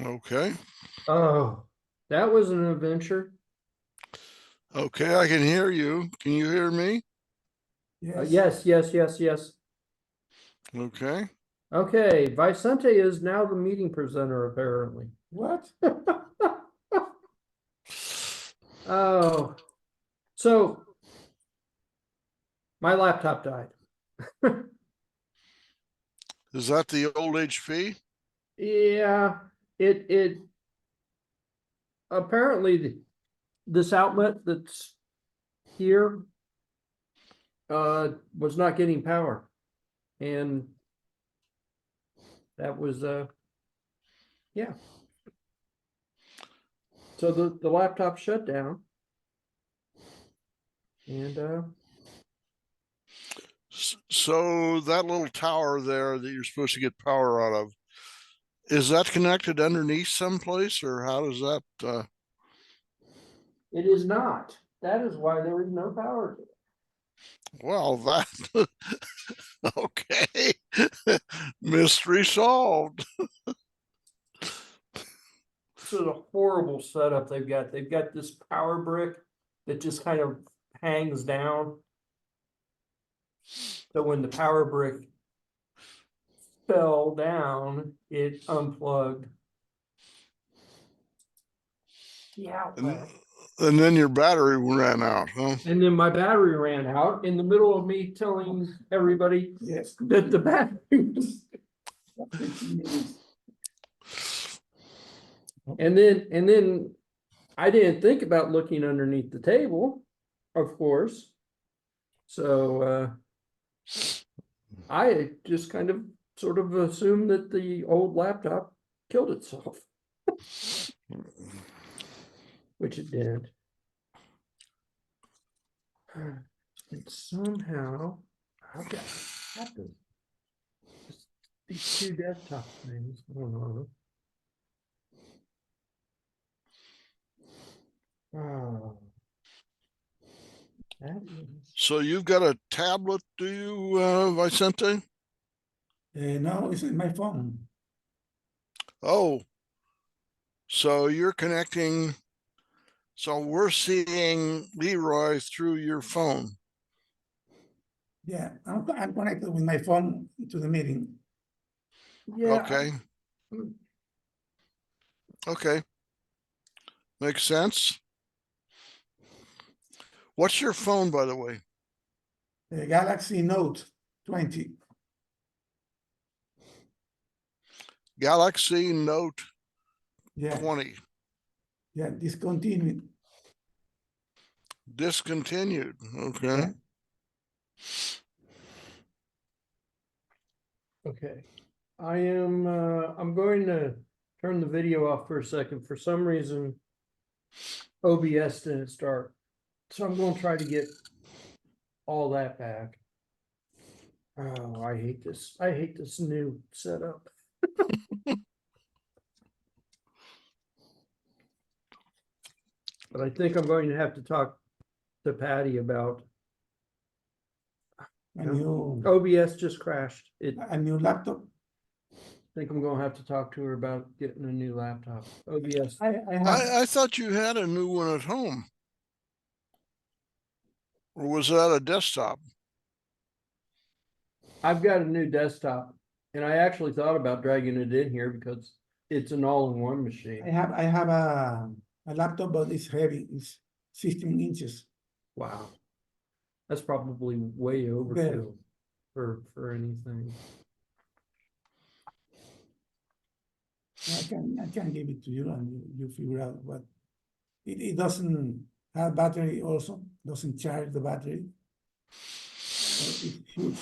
Okay. Oh, that was an adventure. Okay, I can hear you. Can you hear me? Yes, yes. Okay. Okay, Vicente is now the meeting presenter, apparently. What? Oh, so my laptop died. Is that the old HP? Yeah, it apparently this outlet that's here was not getting power, and that was yeah. So the laptop shut down, and So that little tower there that you're supposed to get power out of, is that connected underneath someplace, or how does that? it is not. That is why there is no power to it. Well, that okay. Mystery solved. This is a horrible setup they've got. They've got this power brick that just kind of hangs down. So when the power brick fell down, it unplugged. Yeah. And then your battery ran out, huh? And then my battery ran out in the middle of me telling everybody Yes. that the battery was. And then I didn't think about looking underneath the table, of course. So I just kind of sort of assumed that the old laptop killed itself, which it did. And somehow, how did that happen? These two desktop things. I don't know. Oh, that is. So you've got a tablet, do you, Vicente? No, it's in my phone. Oh, so you're connecting. So we're seeing Leroy through your phone. Yeah, I'm connected with my phone to the meeting. Yeah. Okay. Okay. Makes sense. What's your phone, by the way? The Galaxy Note 20. Galaxy Note Yeah, 20. yeah, discontinued. Discontinued. Okay. Yeah. Okay. I'm going to turn the video off for a second. For some reason, OBS didn't start. So I'm going to try to get all that back. Oh, I hate this. I hate this new setup. But I think I'm going to have to talk to Patty about A new, OBS just crashed. a new laptop. I think I'm gonna have to talk to her about getting a new laptop. OBS. I thought you had a new one at home. Or was that a desktop? I've got a new desktop, and I actually thought about dragging it in here because it's an all-in-one machine. I have a laptop, but it's heavy. It's 16 inches. Wow. That's probably way overkill for anything. I can give it to you and you figure out what it doesn't have battery also, doesn't charge the battery. It's huge.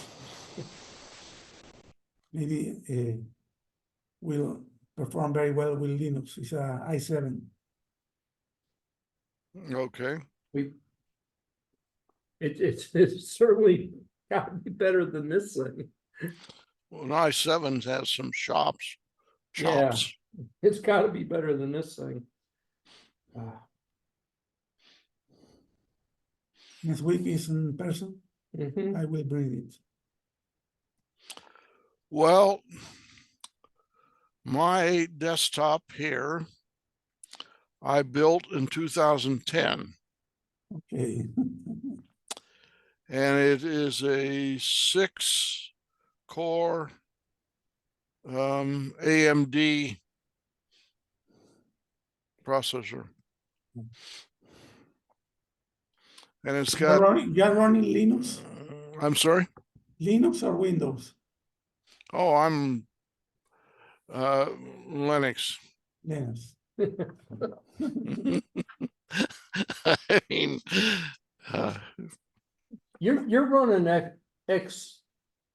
Maybe will perform very well with Linux. It's a i7. Okay. It's certainly gotta be better than this thing. Well, an i7 has some chops. Yeah, it's gotta be better than this thing. Next week is in person. Mhm. I will bring it. Well, My desktop here, I built in 2010, Okay. and it is a 6-core AMD processor. And it's got, You're running Linux? I'm sorry? Linux or Windows? Oh, I'm Linux. Linux. I mean, uh, You're running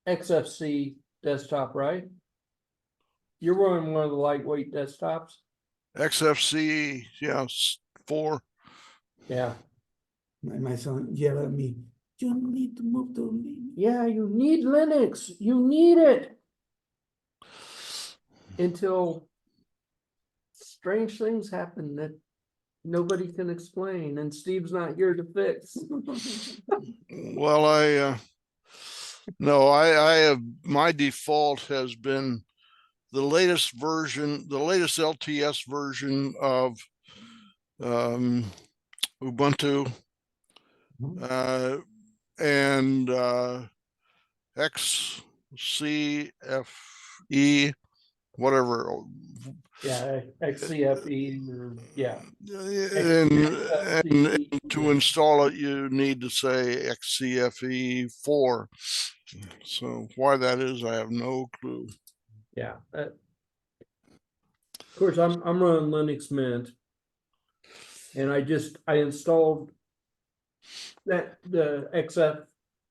XFC desktop, right? You're running one of the lightweight desktops? XFC, yeah, 4. Yeah. My son yelled at me, you need to move to Linux. Yeah, you need Linux. You need it. Until strange things happen that nobody can explain, and Steve's not here to fix. Well, no, I have, my default has been the latest version, the latest LTS version of Ubuntu and XCFE, whatever. Yeah, XCFE or yeah. And XFCE. to install it, you need to say XCFE4. So why that is, I have no clue. Yeah. Of course, I'm running Linux Mint, and I installed that the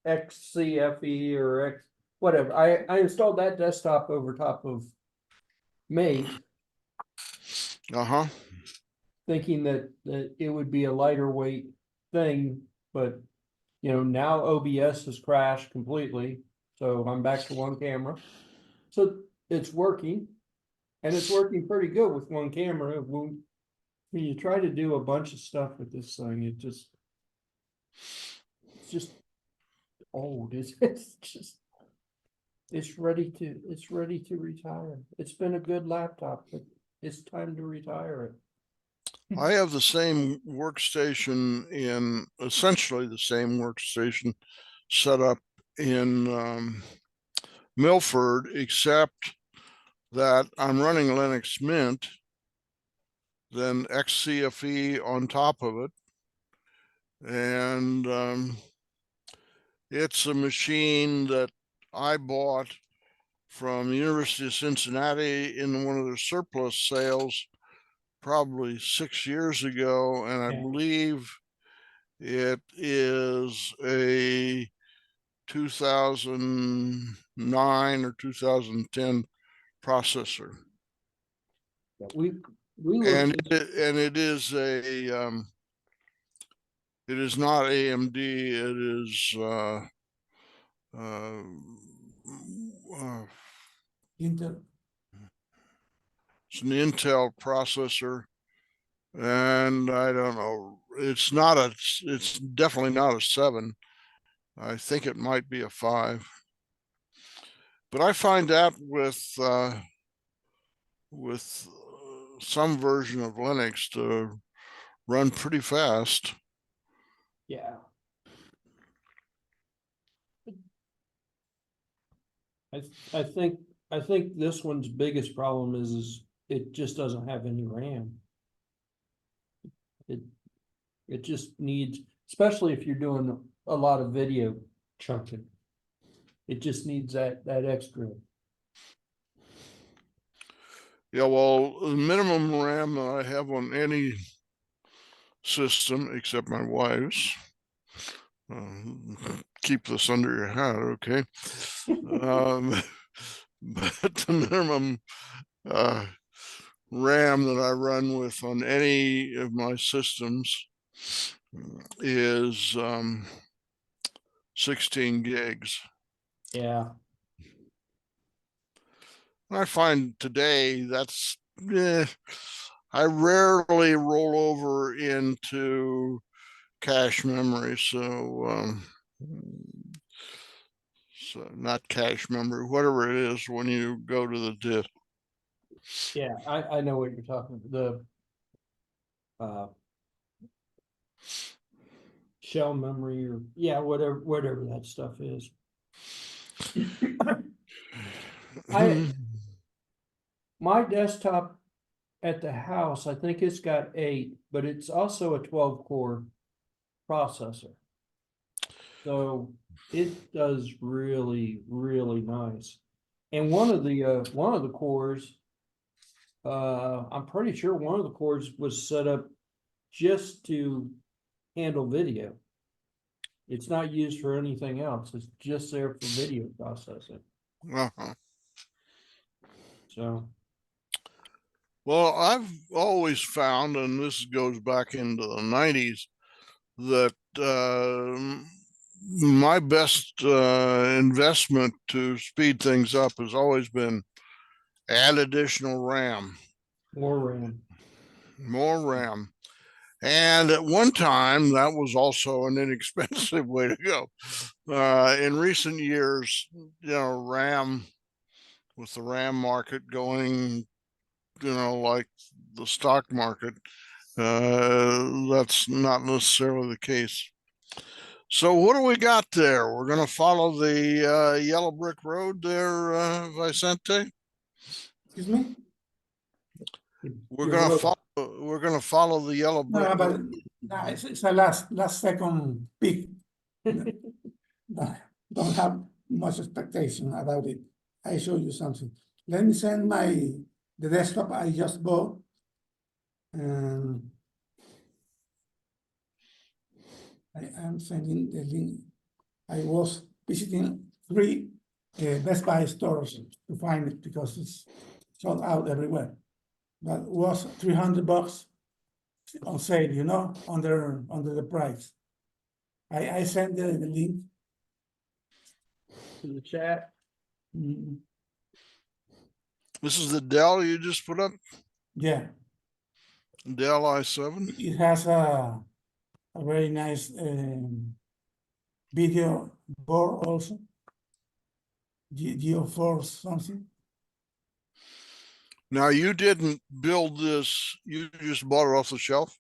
XCFE or X whatever. I installed that desktop over top of Mate, Uh-huh. thinking that it would be a lighter weight thing, but now OBS has crashed completely, so I'm back to one camera. So it's working, and it's working pretty good with one camera. When you try to do a bunch of stuff with this thing, it's just old. It's ready to retire. It's been a good laptop, but it's time to retire it. I have the same workstation in, essentially the same workstation set up in Milford, except that I'm running Linux Mint, then XCFE on top of it. And it's a machine that I bought from the University of Cincinnati in one of their surplus sales probably 6 years ago, and I believe it is a 2009 or 2010 processor. We And looked. it is it is not AMD. It is Intel. it's an Intel processor, and I don't know. It's not a. It's definitely not a 7. I think it might be a 5. But I find that with some version of Linux to run pretty fast. Yeah. I think this one's biggest problem is it just doesn't have any RAM. It just needs, especially if you're doing a lot of video chunking. It just needs that extra. Yeah, well, the minimum RAM that I have on any system except my wife's, keep this under your hat, okay? But the minimum RAM that I run with on any of my systems is 16 gigs. Yeah. I find today that's, I rarely roll over into cache memory. So not cache memory, whatever it is when you go to the disk. Yeah, I know what you're talking about. The shell memory or yeah, whatever that stuff is. My desktop at the house, I think it's got 8, but it's also a 12-core processor. So it does really, really nice. And one of the cores, I'm pretty sure one of the cores was set up just to handle video. It's not used for anything else. It's just there for video processing. Uh-huh. So Well, I've always found, and this goes back into the 90s, that my best investment to speed things up has always been add additional RAM, more RAM. more RAM. And at one time, that was also an inexpensive way to go. In recent years, RAM, with the RAM market going, like the stock market, that's not necessarily the case. So what do we got there? We're going to follow the yellow brick road there, Vicente. Excuse me? We're Your going to road. follow. We're going to follow the yellow brick No, but road. no, it's a last second pick. No, don't have much expectation about it. I show you something. Let me send the desktop I just bought. And I am sending the link. I was visiting 3 Best Buy stores to find it because it's sold out everywhere. But it was $300 on sale, under the price. I sent the link. To the chat. Mm, This is the Dell you just put up, yeah, Dell i7. it has a very nice video board also. Geo4 something. Now you didn't build this; you just bought it off the shelf.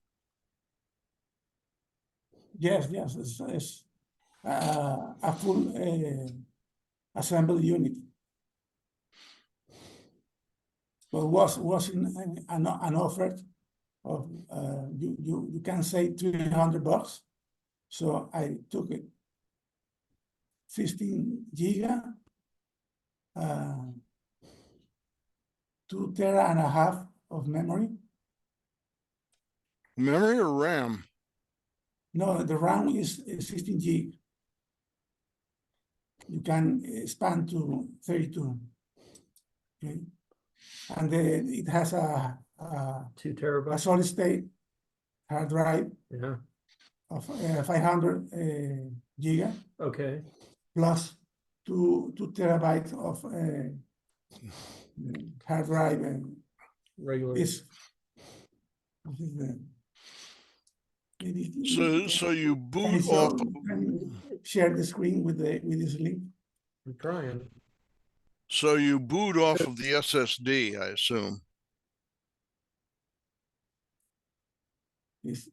Yes, it's a full assembly unit. But was in an offer of you can say $300. So I took it. 15 giga, 2 tera and a half of memory. Memory or RAM? No, the RAM is 16 gig. You can expand to 32. Okay, and it has a 2 terabytes. solid state hard drive Yeah. of 500 giga Okay. plus 2 terabytes of hard drive and Regular. this is the maybe So you can boot you off. can you share the screen with this link. I'm trying. So you boot off of the SSD, I assume. It's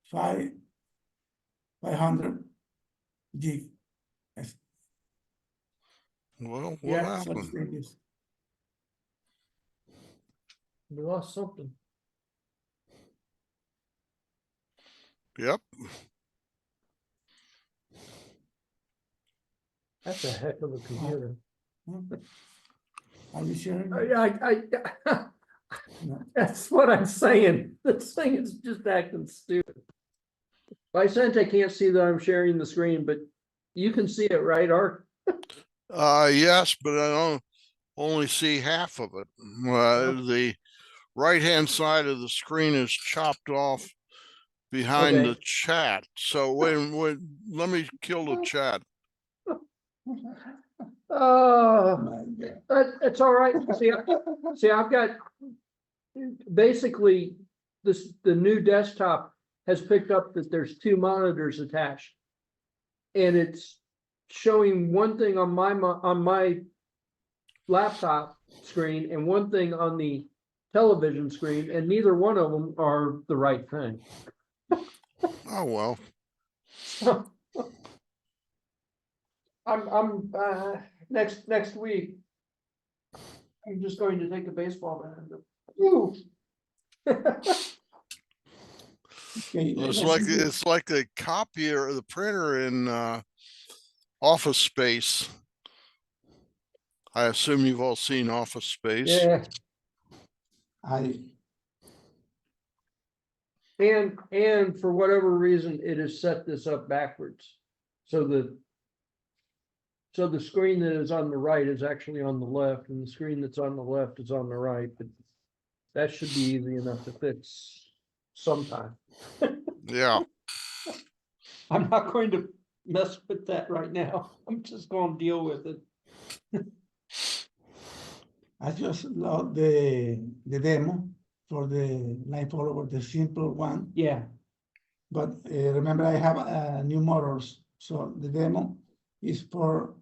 500 gig. Yes. Well, what Yeah, so happened? We lost something. Yep. That's a heck of a computer. Are you sharing? No. That's what I'm saying. This thing is just acting stupid. Vicente can't see that I'm sharing the screen, but you can see it, right, Art? Yes, but I don't only see half of it. The right-hand side of the screen is chopped off behind Okay. the chat. So wait, let me kill the chat. Oh, it's all right. See, I've got basically the new desktop has picked up that there's 2 monitors attached, and it's showing one thing on my laptop screen and one thing on the television screen, and neither one of them are the right thing. Oh, well, I'm next week. I'm just going to take a baseball bat and go, woo. Okay, it's like the copier or the printer in Office Space. I assume you've all seen Office Space. Yeah, I and for whatever reason, it has set this up backwards. So the screen that is on the right is actually on the left, and the screen that's on the left is on the right, but that should be easy enough to fix sometime. Yeah. I'm not going to mess with that right now. I'm just going to deal with it. I just load the demo for the line follower, the simple one. Yeah, But remember, I have new motors, so the demo is for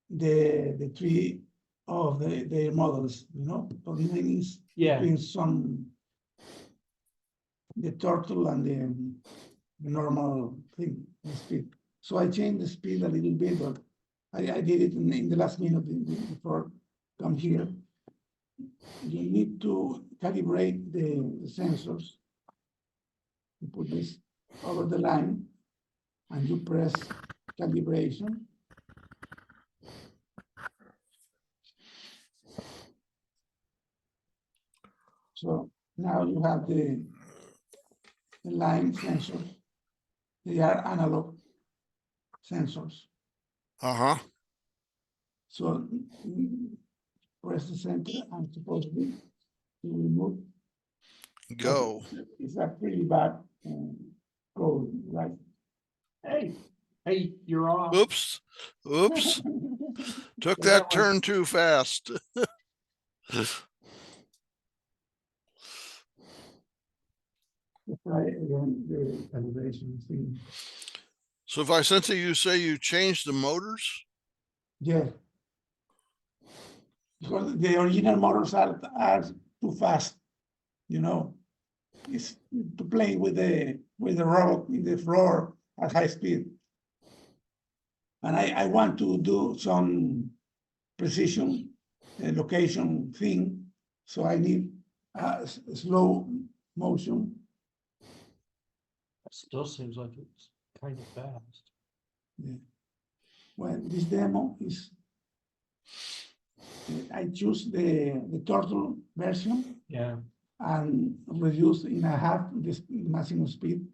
the three of their models. But mine is yeah. between the turtle and the normal thing, the speed. So I changed the speed a little bit, but I did it in the last minute before come here. You need to calibrate the sensors. You put this over the line and you press calibration. So now you have the line sensors. They are analog sensors. Uh-huh. So press the center and supposedly you will move. Go. It's a pretty bad code, right? Hey, you're off. Oops. Oops. Took Well, that that was- turn too fast. Try again the calibration thing. So Vicente, you say you changed the motors? Yeah. Because the original motors are too fast, It's to play with the robot in the floor at high speed. And I want to do some precision location thing, so I need slow motion. That still seems like it's kind of fast. Yeah. Well, this demo is, I choose the turtle version Yeah. and reduce in a half the maximum speed,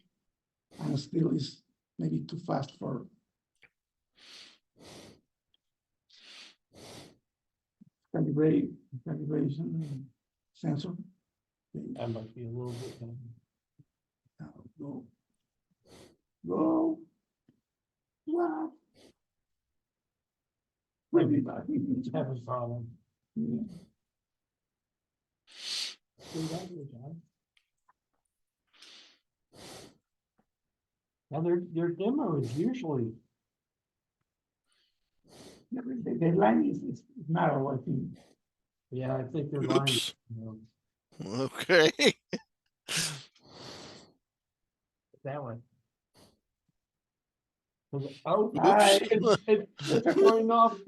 and still is maybe too fast for calibration sensor. That might be a little bit. Now go. What? Really bad. Having a problem. Yeah. Now their demo is usually. The line is narrow, I think. Yeah, I think their line. Oops. Okay. That one. Oh, Oops. it's going off.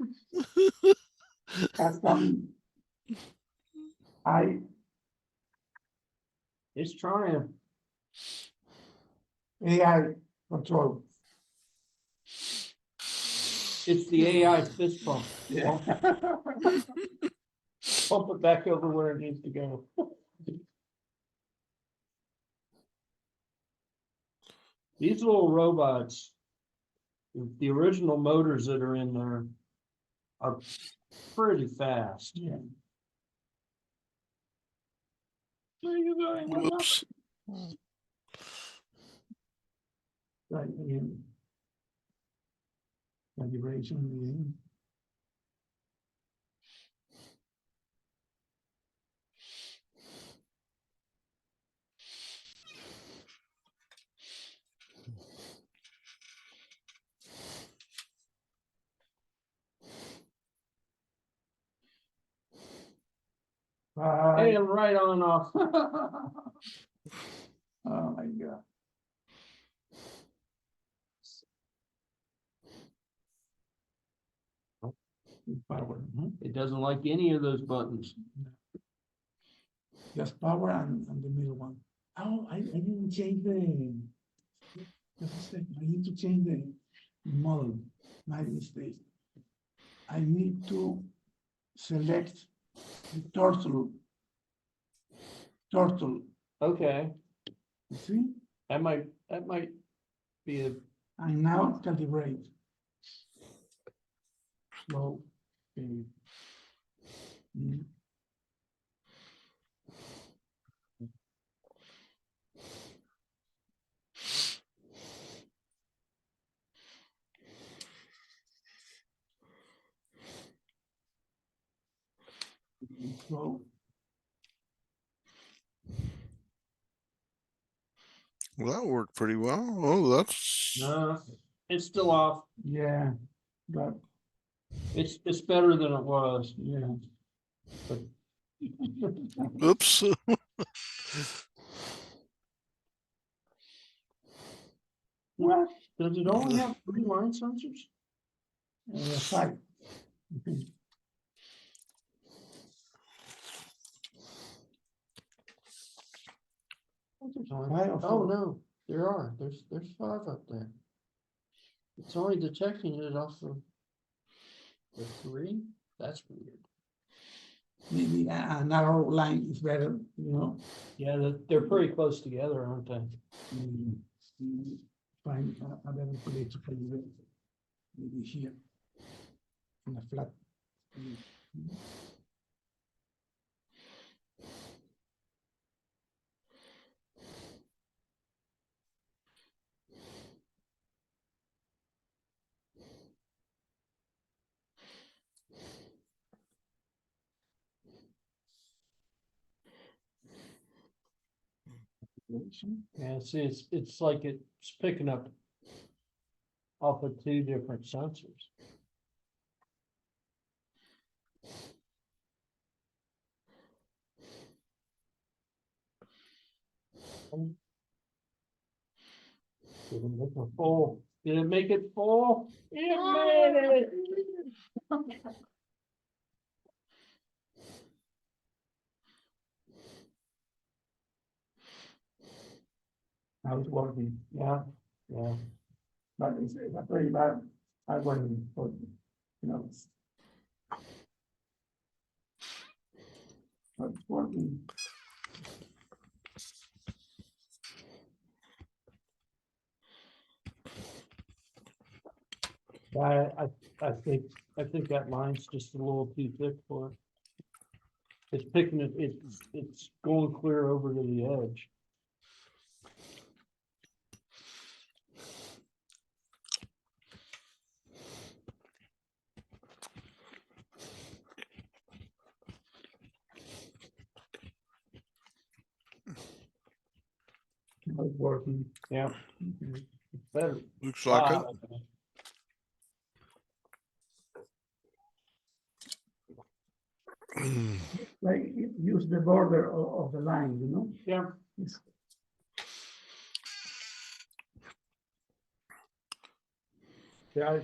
Custom. It's trying. AI control. It's the AI fist pump. Yeah. Pump it back over where it needs to go. These little robots, the original motors that are in there are pretty fast. Yeah. Where are you going? Oops. Right again. Calibration again. Bye. And right on off. Oh, my God. Power, It doesn't like any of those buttons. just power and the middle one. Oh, I didn't change the. Just a second, I need to change the model. My mistake. I need to select the turtle. Turtle, Okay, you see? that might be a And now calibrate. slow. thing. Mm. Slow. Well, that worked pretty well. Oh, that's It's still off. Yeah, but It's better than it was. yeah. oops. What? Does it only have 3 line sensors? 5. Okay. Five or Oh, four? no, there's 5 up there. It's only detecting it off of the 3. That's weird. Maybe a narrow line is better, you know. Yeah, they're pretty close together, aren't they? Find a better place to calibrate. Maybe here. On a flat. Yeah, see, it's like it's picking up off of 2 different sensors. Did it make it full? Did it make it full? It made it! Now it's working. Yeah, yeah. But it's a very bad. I went for, you know. But it's working. I think that line's just a little too thick for it. It's picking it, it's going clear over to the edge. Now it's working. Yeah. Okay. It's better. Looks like it. Like use the border of the line, you know. Yeah. It's, Yeah,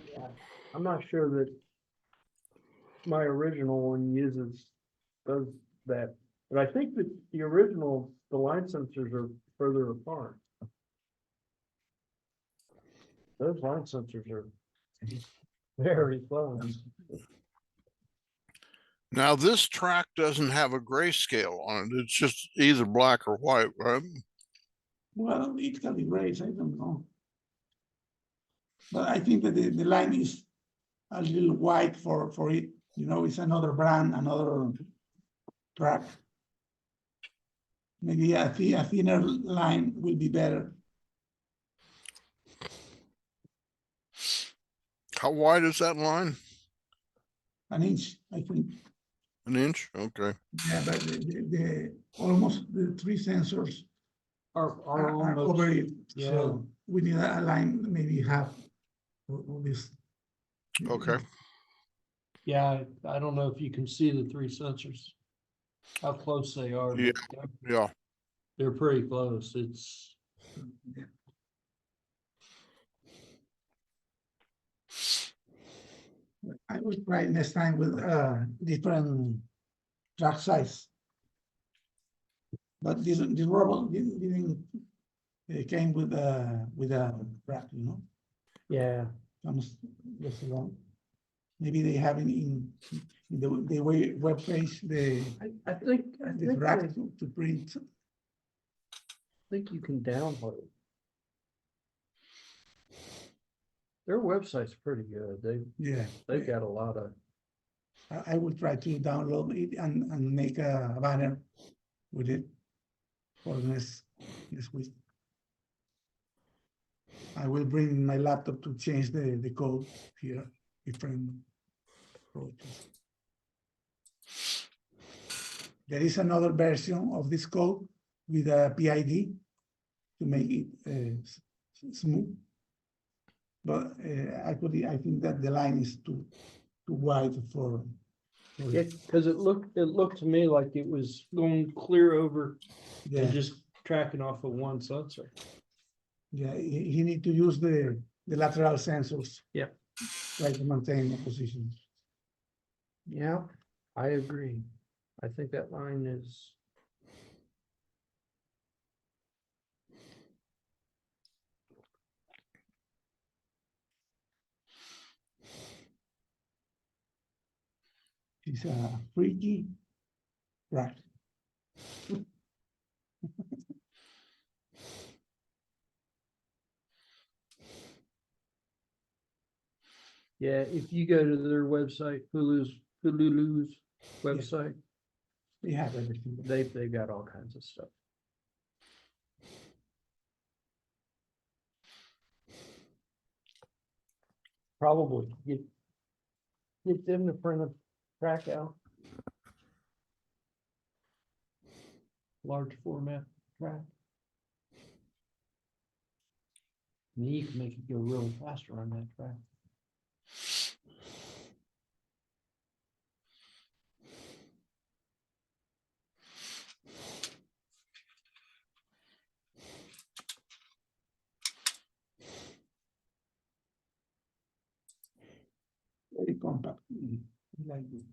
I'm not sure that my original one does that, but I think that the original, the line sensors are further apart. Those line sensors are very close. Now, this track doesn't have a grayscale on it. It's just either black or white, right? well, it calibrates, I don't know. But I think that the line is a little wide for it. You know, it's another brand, another track. Maybe a thinner line will be better. How wide is that line? An inch, I think. An inch? Okay. Yeah, but the almost the 3 sensors Are are almost, over it. yeah. So we need a line maybe half of this. Okay. Yeah, I don't know if you can see the 3 sensors. how close they are. Yeah. but Yeah. They're pretty close. It's, I would try next time with different track size. But this robot didn't it came with a rack, you know, yeah, comes just along. Maybe they have in the web page the I think, rack to print. think you can download. Their website's pretty good. Yeah, They've got a lot of, I will try to download it and make a banner with it for this week. I will bring my laptop to change the code here, different approaches. There is another version of this code with a PID to make it smooth. But actually, I think that the line is too wide for yeah, because it looked to me like it was going clear over yeah. and just tracking off of one sensor. Yeah, he need to use the lateral sensors. Yeah. Try to maintain the position. Yeah, I agree. I think that line is. He's a freaky rat. Yeah, if you go to their website, Hulu's website, They have everything. they've got all kinds of stuff. Probably get them to print a track out. Large format track. And you can make it go really faster on that track. Very compact. Like it.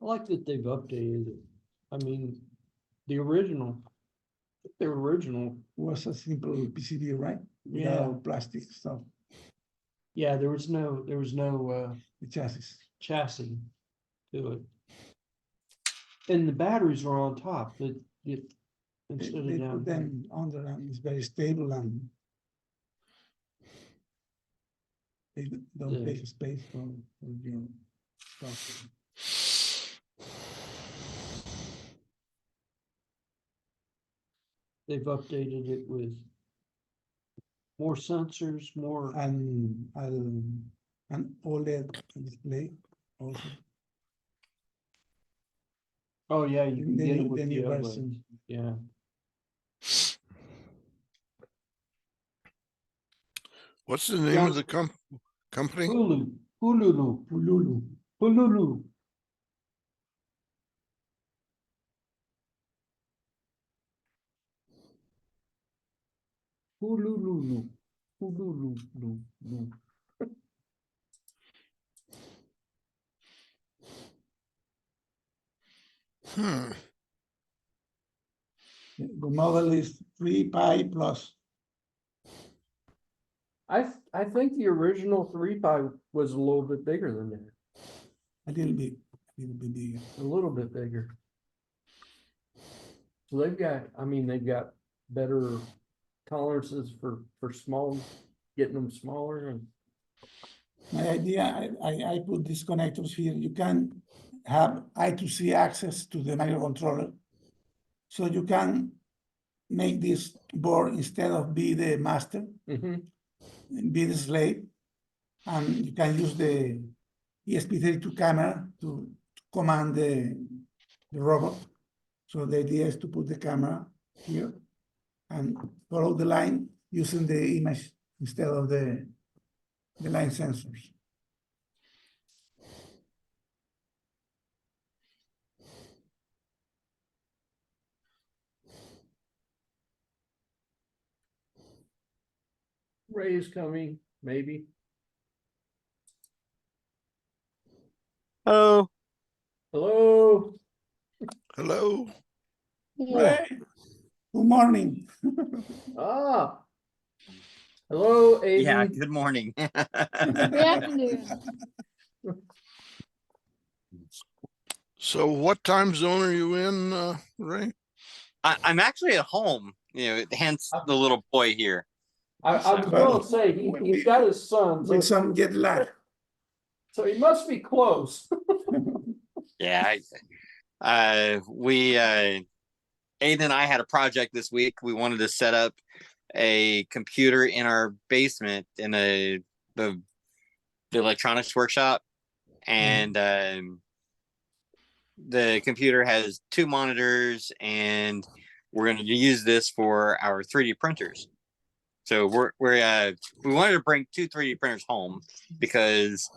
I like that they've updated it. I mean, the original Was a simple PCB, right? Yeah. Without plastic stuff, yeah, there was no the chassis. chassis to it. And the batteries are on top, but it They, instead they of down put here. them under and it's very stable and they don't Yeah. take space for your stuff. They've updated it with more sensors, more. And an OLED display also. Oh, yeah, you can The get it new- with the the new OLED. version. Yeah, What's the name of the company? Hululu. Hululu. Hmm. The model is 3 pi plus. I think the original 3 pi was a little bit bigger than that, A little bit bigger. a little bit bigger. So they've got better tolerances for small, getting them smaller and. My idea, I put these connectors here. You can have I2C access to the microcontroller. So you can make this board instead of be the master, be the slave. And you can use the ESP32 camera to command the robot. So the idea is to put the camera here and follow the line using the image instead of the line sensors. Ray is coming, maybe. Hello. Hello? Hello. Ray, good morning. Ah. Hello, Yeah, Aiden. good morning. Good afternoon. So what time zone are you in, Ray? I'm actually at home, hence the little boy here. I was gonna say, he's got his son, With so, some jet lag. so he must be close. Yeah. Aiden and I had a project this week. We wanted to set up a computer in our basement in the electronics workshop. And the computer has 2 monitors, and we're going to use this for our 3D printers. So we wanted to bring 2 3D printers home because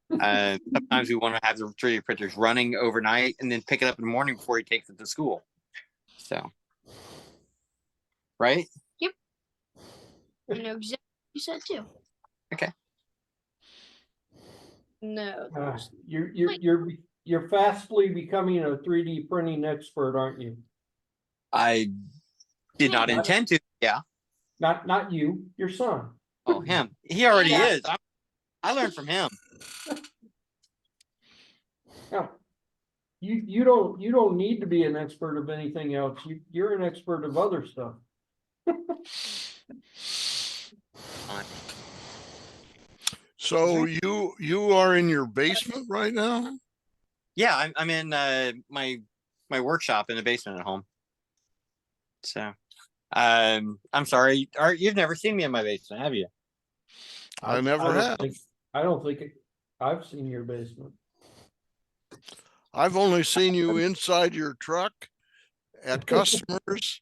sometimes we want to have the 3D printers running overnight and then pick it up in the morning before he takes it to school. So, right? I know exactly what you said too. Okay. No. You're fastly becoming a 3D printing expert, aren't you? I did not Yeah. intend to. Yeah. Not you, your son. Oh, him. He already Yeah. is. I learned from him. Yeah. You don't need to be an expert of anything else. You're an expert of other stuff. So you are in your basement right now? Yeah, I'm in my workshop in the basement at home. So, I'm sorry. You've never seen me in my basement, have you? I never have. I don't think I've seen your basement. I've only seen you inside your truck, at customers,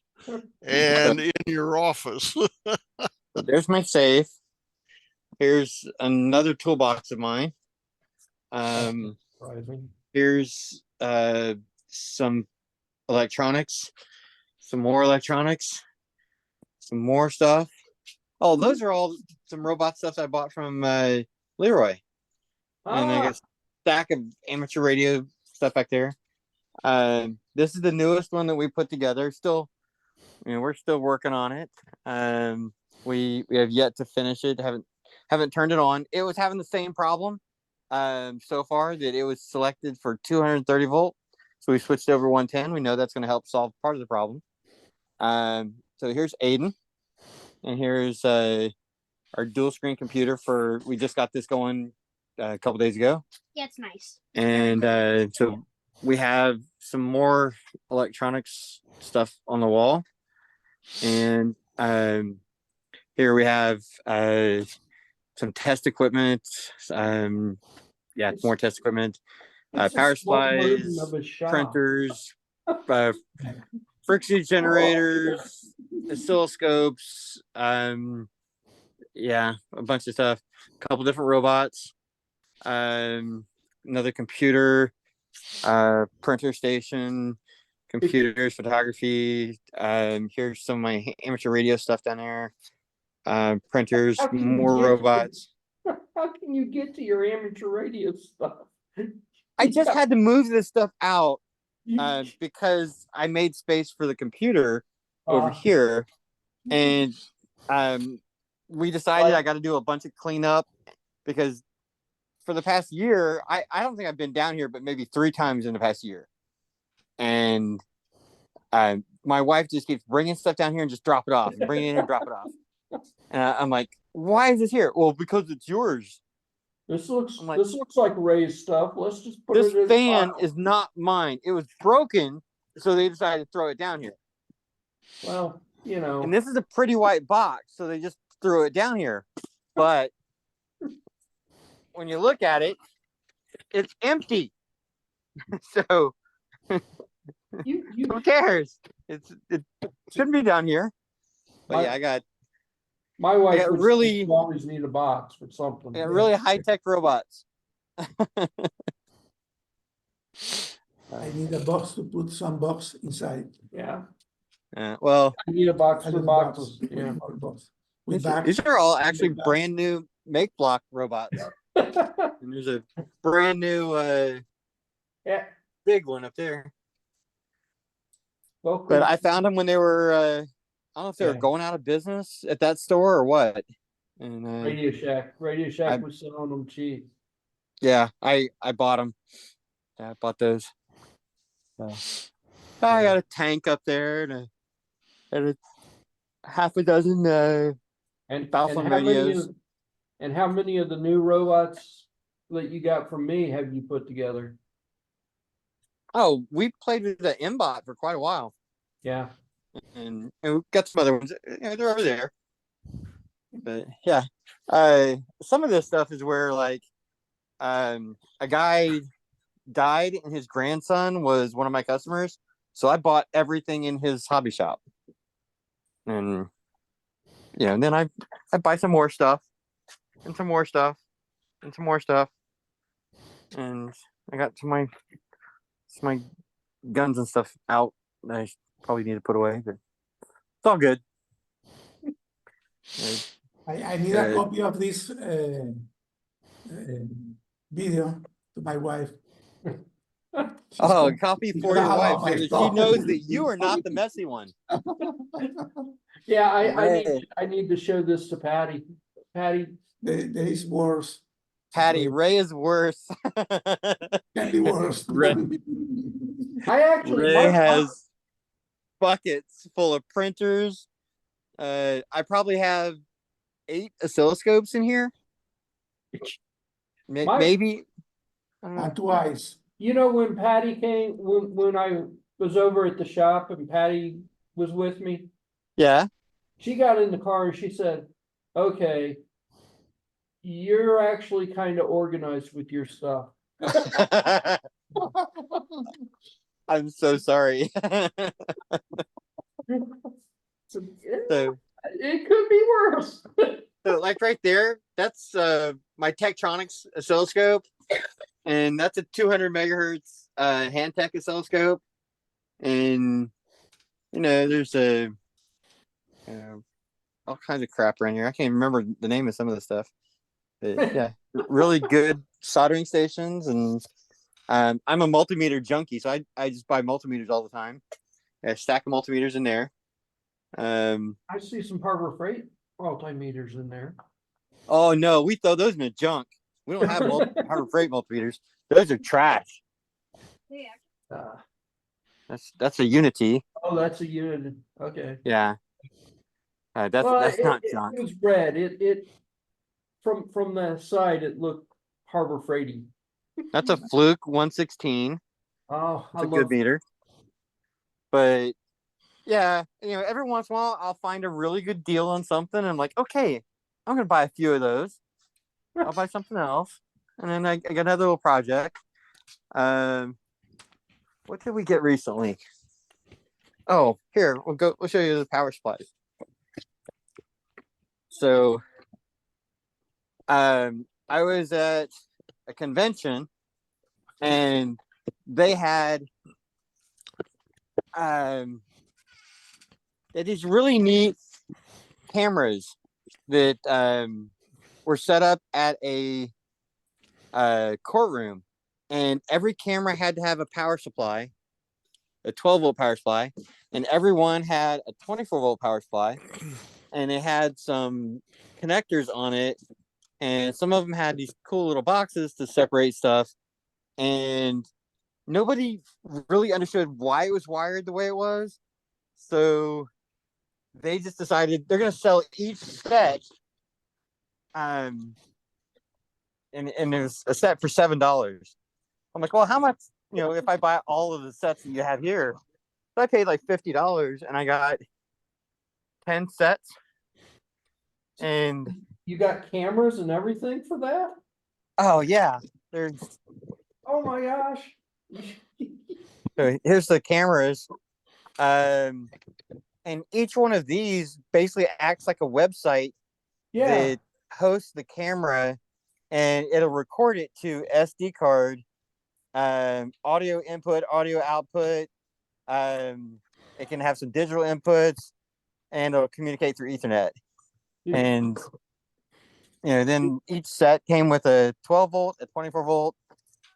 and in your office. There's my safe. Here's another toolbox of mine. Surprising. Here's some electronics, some more stuff. Oh, those are all some robot stuff I bought from Leroy. And I got a stack of amateur radio stuff back there. This is the newest one that we put together. Still, we're still working on it. We have yet to finish it. Haven't turned it on. It was having the same problem so far, that it was selected for 230 volt. So we switched over 110. We know that's going to help solve part of the problem. So here's Aiden, and here's our dual screen computer we just got this going a couple days ago. Yeah, it's nice. And so we have some more electronics stuff on the wall. And here we have some test equipment. More test equipment, power supplies, printers, friction generators, oscilloscopes, a bunch of stuff, a couple different robots, another computer, printer station, computers, photography. Here's some of my amateur radio stuff down there. Printers, more robots. How can you get to your amateur radio stuff? I just had to move this stuff out because I made space for the computer over here, and we decided I got to do a bunch of cleanup because for the past year, I don't think I've been down here, but maybe 3 times in the past year, and my wife just keeps bringing stuff down here and just drop it off, and bring it in and drop it off, and I'm like, why is this here? Well, because it's yours. This looks like Ray's stuff. Let's just put this it in. This fan is not mine. It was broken, so they decided to throw it down here. Well, and this is a pretty white box, so they just threw it down here. But when you look at it, it's empty. So who cares? It shouldn't be down here. But my wife got would really you always need a box for something. really high-tech robots. I need a box to put some box inside. Yeah. Well, I need a box I for need a boxes. box. Yeah. Box. with These are all actually brand new make block robots. And there's a brand new Yeah. big one up there. Welcome. But I found them when they were I don't know if they were Yeah. going out of business at that store or what. And Radio Shack. Radio Shack I- was selling them cheap. yeah, I bought them. Yeah, I bought those. So, I got a tank up there and a half a dozen And Balfour how many radios. how many of the new robots that you got from me have you put together? Oh, we played with the M-Bot for quite a while. Yeah. And we got some other ones. You know, they're over there. But yeah. Some of this stuff is where like a guy died and his grandson was one of my customers. So I bought everything in his hobby shop. And and then I buy some more stuff and some more stuff and some more stuff. And I got some of my guns and stuff out that I probably need to put away, but it's all good. I need a copy of this video to my wife. Oh, a copy for your wife so that she stuff. knows that you are not the messy one. Yeah, Right. I need to show this to Patty. Patty, There is worse. Patty, Ray is worse. Can be worse. Ray, I actually Ray has buckets full of printers. I probably have 8 oscilloscopes in here. Maybe. I don't know. And twice. you know, when Patty came, when I was over at the shop and Patty was with me, Yeah. she got in the car and she said, okay, you're actually kind of organized with your stuff. I'm so sorry. So, So, it could be worse. so like right there, that's my Tektronix oscilloscope, and that's a 200 megahertz Handtech oscilloscope, and there's all kinds of crap around here. I can't even remember the name of some of the stuff. But yeah, really good soldering stations, and I'm a multimeter junkie, so I just buy multimeters all the time. A stack of multimeters in there. I see some Harbor Freight multimeters in there. Oh no, we throw those in the junk. We don't have Harbor Freight multimeters. Those are trash. Uh, That's a Unity. oh, that's a unit. Okay. Yeah. That's Well, not junk. It was red. It from the side it looked Harbor Freighty. That's a Fluke 116. Oh, It's a good meter. But yeah, every once in a while I'll find a really good deal on something. And I'm like, okay, I'm gonna buy a few of those. I'll buy something else, and then I got another little project. What did we get recently? Oh, here we'll show you the power supplies. So, I was at a convention, and they had these really neat cameras that were set up at a courtroom, and every camera had to have a power supply, a 12-volt power supply, and everyone had a 24-volt power supply, and they had some connectors on it, and some of them had these cool little boxes to separate stuff, and nobody really understood why it was wired the way it was, so they just decided they're going to sell each set, and there's a set for $7. I'm like, well, how much, if I buy all of the sets that you have here? So I paid like $50, and I got 10 sets. And you got cameras and everything for that? Oh yeah, there's. Oh my gosh! So here's the cameras, and each one of these basically acts like a website that hosts the camera, and it'll record it to SD card, audio input, audio output. It can have some digital inputs, and it'll communicate through Ethernet. And then each set came with a 12 volt, a 24 volt,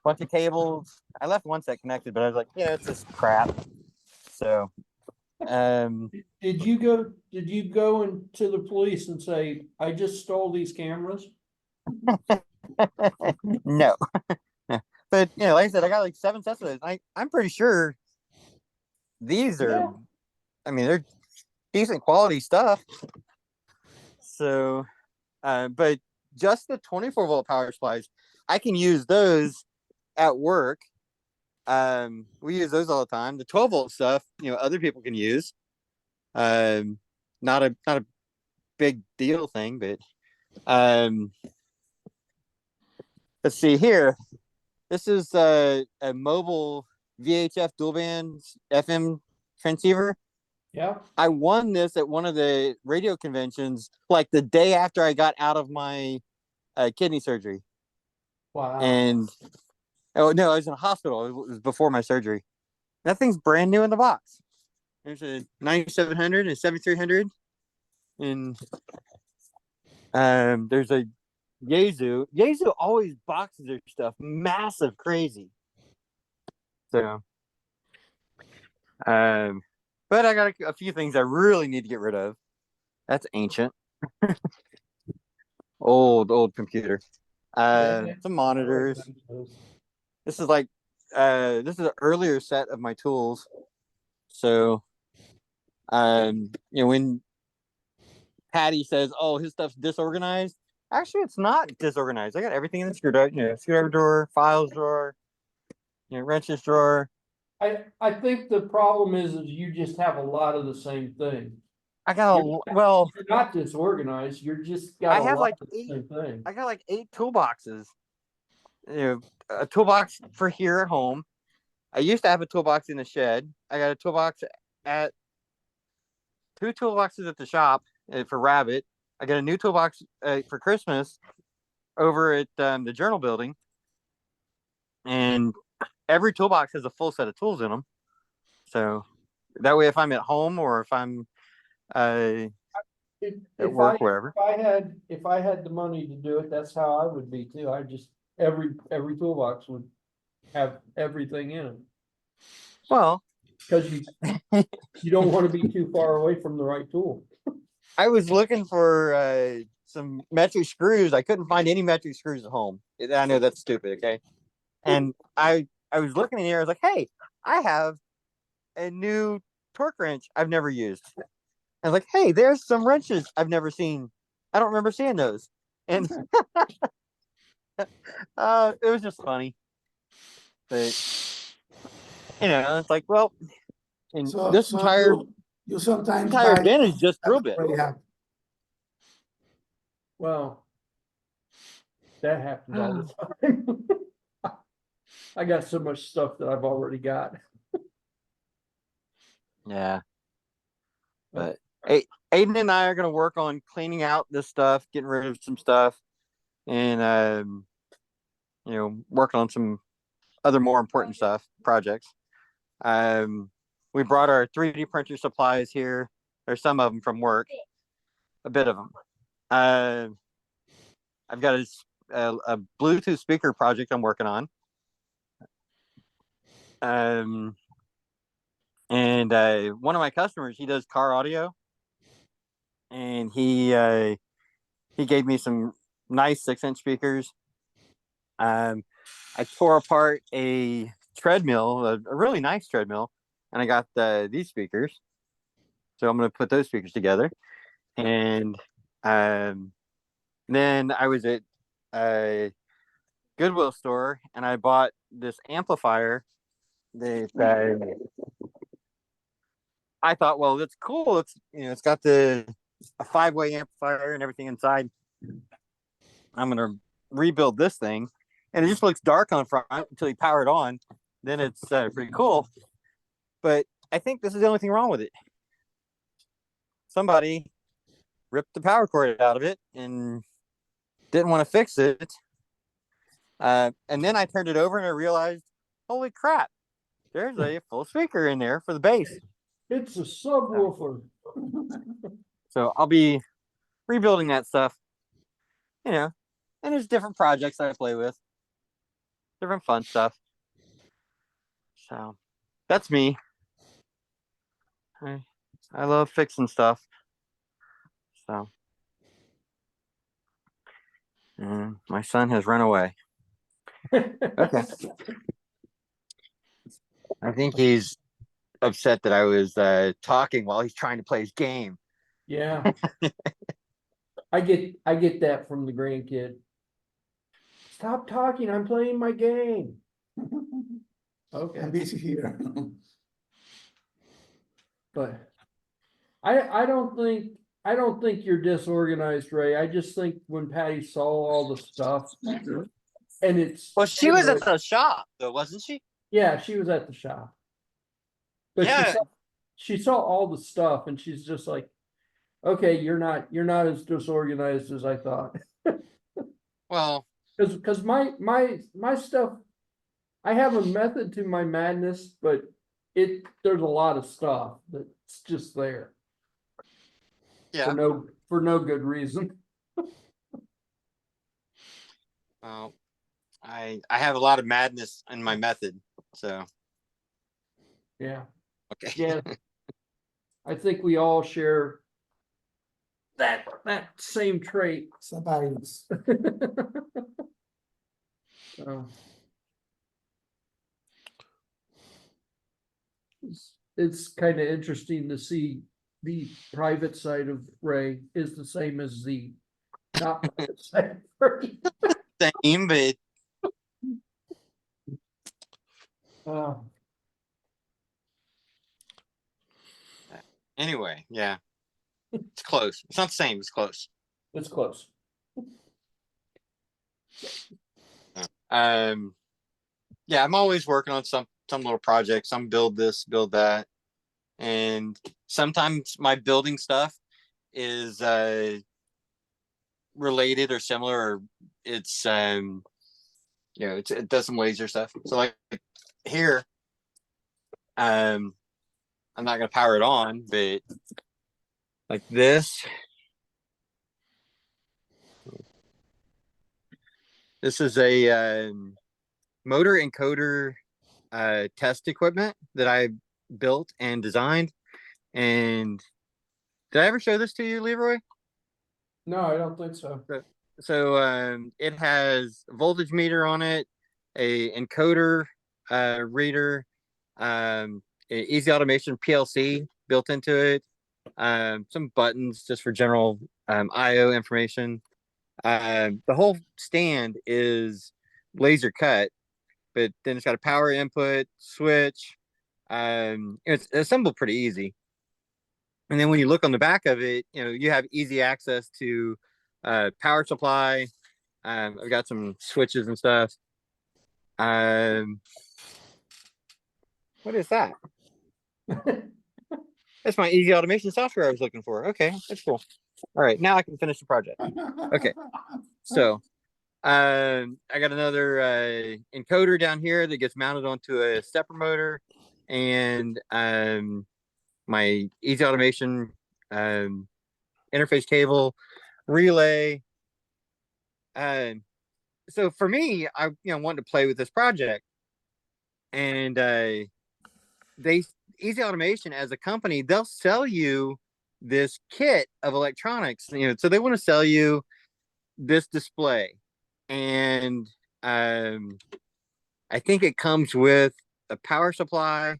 bunch of cables. I left one set connected, but I was like, it's just crap. So, Did you go into the police and say, I just stole these cameras? no. But like I said, I got like 7 sets of those. I'm pretty sure these are, Yeah. I mean, they're decent quality stuff. So, but just the 24 volt power supplies, I can use those at work. We use those all the time. The 12 volt stuff, other people can use. Not a big deal thing, but let's see here. This is a mobile VHF dual band FM transceiver. Yeah. I won this at one of the radio conventions, like the day after I got out of my kidney surgery. Wow. And oh no, I was in a hospital. It was before my surgery. That thing's brand new in the box. There's a 9700 and a 7300, and there's a Yaesu. Yaesu always boxes their stuff massive, crazy. So, but I got a few things I really need to get rid of. That's ancient, old computer. Some monitors. This is like, this is an earlier set of my tools. So, when Patty says, "Oh, his stuff's disorganized," actually, it's not disorganized. I got everything in the screwdriver drawer, files drawer, wrenches drawer. I think the problem is you just have a lot of the same thing. I got You're not disorganized. You're just got I have lot like of the same thing. I got like 8 toolboxes. A toolbox for here at home. I used to have a toolbox in the shed. I got a toolbox at 2 toolboxes at the shop for Rabbit. I got a new toolbox for Christmas over at the Journal Building, and every toolbox has a full set of tools in them. So that way, if I'm at home or if I'm at work, wherever. If I had the money to do it, that's how I would be too. I just every toolbox would have everything in it. Well, because you don't want to be too far away from the right tool. I was looking for some metric screws. I couldn't find any metric screws at home. I know that's stupid, okay? And I was looking in here. I was like, hey, I have a new torque wrench I've never used. I was like, hey, there's some wrenches I've never seen. I don't remember seeing those. And it was just funny. But it's like, well, and this entire you sometimes bin is just drill bit. Well, that happens all the time. I got so much stuff that I've already got. Yeah. But Aiden and I are going to work on cleaning out this stuff, getting rid of some stuff, and working on some other more important stuff, projects. We brought our 3D printer supplies here. There's some of them from work, a bit of them. I've got a Bluetooth speaker project I'm working on. And one of my customers, he does car audio, and he gave me some nice 6-inch speakers. I tore apart a treadmill, a really nice treadmill, and I got these speakers. So I'm going to put those speakers together. And then I was at a Goodwill store, and I bought this amplifier that I thought, well, that's cool. It's got a 5-way amplifier and everything inside. I'm going to rebuild this thing, and it just looks dark on front until you power it on. Then it's pretty cool. But I think this is the only thing wrong with it. Somebody ripped the power cord out of it and didn't want to fix it. And then I turned it over and I realized, holy crap, there's a full speaker in there for the bass. It's a subwoofer. So I'll be rebuilding that stuff. And there's different projects that I play with, different fun stuff. So that's me. I love fixing stuff. So, and my son has run away. Okay. I think he's upset that I was talking while he's trying to play his game. Yeah. I get that from the grandkid. Stop talking, I'm playing my game. Okay. I'm busy here. But I don't think you're disorganized, Ray. I just think when Patty saw all the stuff and it's. Well, she was at the shop though, wasn't she? Yeah, she was at the shop. But Yeah. she saw all the stuff and she's just like, okay, you're not as disorganized as I thought. Well, Because my stuff, I have a method to my madness, but there's a lot of stuff that's just there yeah. for no good reason. Well, I have a lot of madness in my method, so Yeah. okay. Yeah. I think we all share that same trait. Surveillance. It's kind of interesting to see the private side of Ray is the same as the not private side of Ray. Same, but anyway, yeah. It's close. It's not the same, it's close. It's close. Yeah, I'm always working on some little project, some build this, build that. And sometimes my building stuff is related or similar, or it's it does some laser stuff. So like here, I'm not gonna power it on, but like this is a motor encoder test equipment that I built and designed. And did I ever show this to you, Leroy? No, I don't think so. So it has a voltage meter on it, a encoder reader, easy automation PLC built into it, some buttons just for general IO information. The whole stand is laser cut, but then it's got a power input switch. It's assembled pretty easy. And then when you look on the back of it, you have easy access to power supply. I've got some switches and stuff. What is that? That's my easy automation software I was looking for. Okay, that's cool. All right, now I can finish the project. Okay, so I got another encoder down here that gets mounted onto a stepper motor, and my easy automation interface cable, relay. So for me, I wanted to play with this project, and Easy Automation as a company, they'll sell you this kit of electronics. So they want to sell you this display, and I think it comes with a power supply,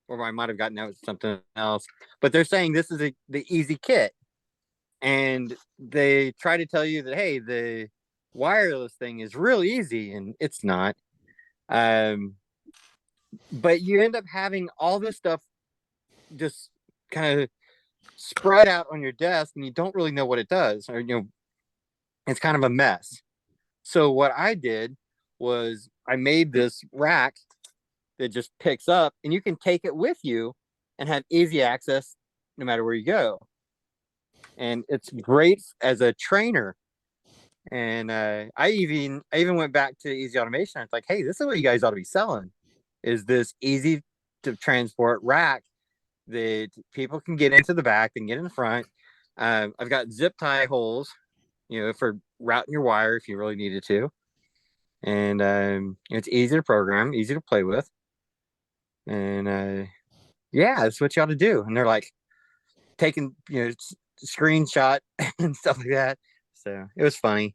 or I might have gotten out with something else. But they're saying this is the easy kit, and they try to tell you that, hey, the wireless thing is real easy, and it's not. But you end up having all this stuff just kind of spread out on your desk, and you don't really know what it does, or it's kind of a mess. So what I did was I made this rack that just picks up, and you can take it with you and have easy access no matter where you go. And it's great as a trainer. And I even went back to Easy Automation. It's like, hey, this is what you guys ought to be selling, is this easy to transport rack that people can get into the back and get in the front. I've got zip tie holes, for routing your wire if you really needed to. And it's easy to program, easy to play with. And yeah, that's what you ought to do. And they're like taking, screenshot and stuff like that. So it was funny.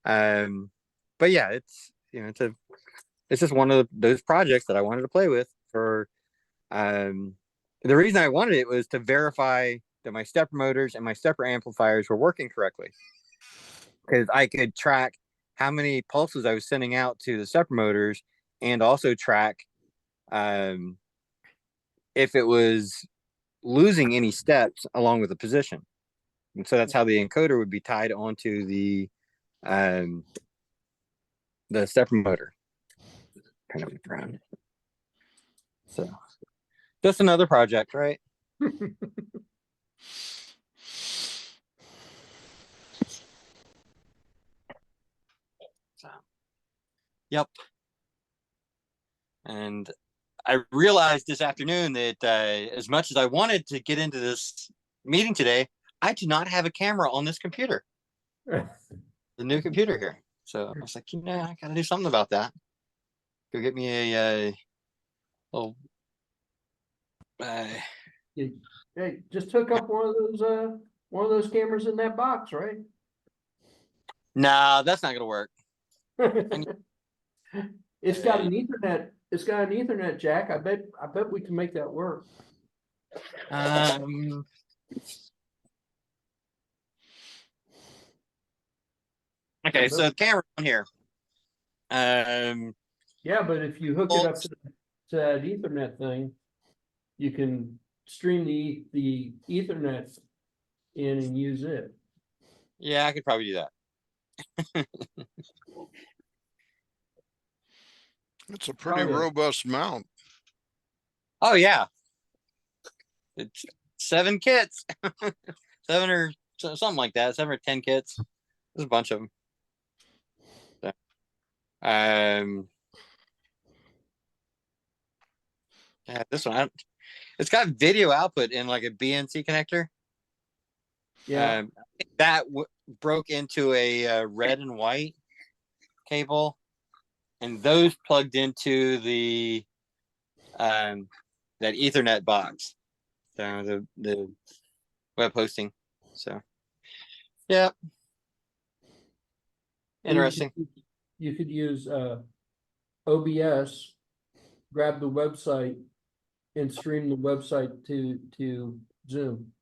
But yeah, it's it's just one of those projects that I wanted to play with for the reason I wanted it was to verify that my stepper motors and my stepper amplifiers were working correctly. Because I could track how many pulses I was sending out to the stepper motors and also track if it was losing any steps along with the position. And so that's how the encoder would be tied onto the stepper motor. Kind of around. So just another project, right? So, yep. And I realized this afternoon that as much as I wanted to get into this meeting today, I do not have a camera on this computer, the new computer here. So I was like, I got to do something about that. Go get me a little. Hey, just hook up one of those cameras in that box, right? Nah, that's not gonna work. It's got an Ethernet. It's got an Ethernet jack. I bet we can make that work. Okay, so the camera on here. Yeah, but if you hook it up to that Ethernet thing, you can stream the Ethernet in and use it. Yeah, I could probably do that. It's a pretty robust mount. Oh yeah, it's 7 kits, 7 or something like that, 7 or 10 kits. There's a bunch of them. So, yeah, this one, it's got video output in like a BNC connector. Yeah, that broke into a red and white cable, and those plugged into the that Ethernet box, so the web hosting. So yeah, interesting. You could use OBS, grab the website, and stream the website to Zoom.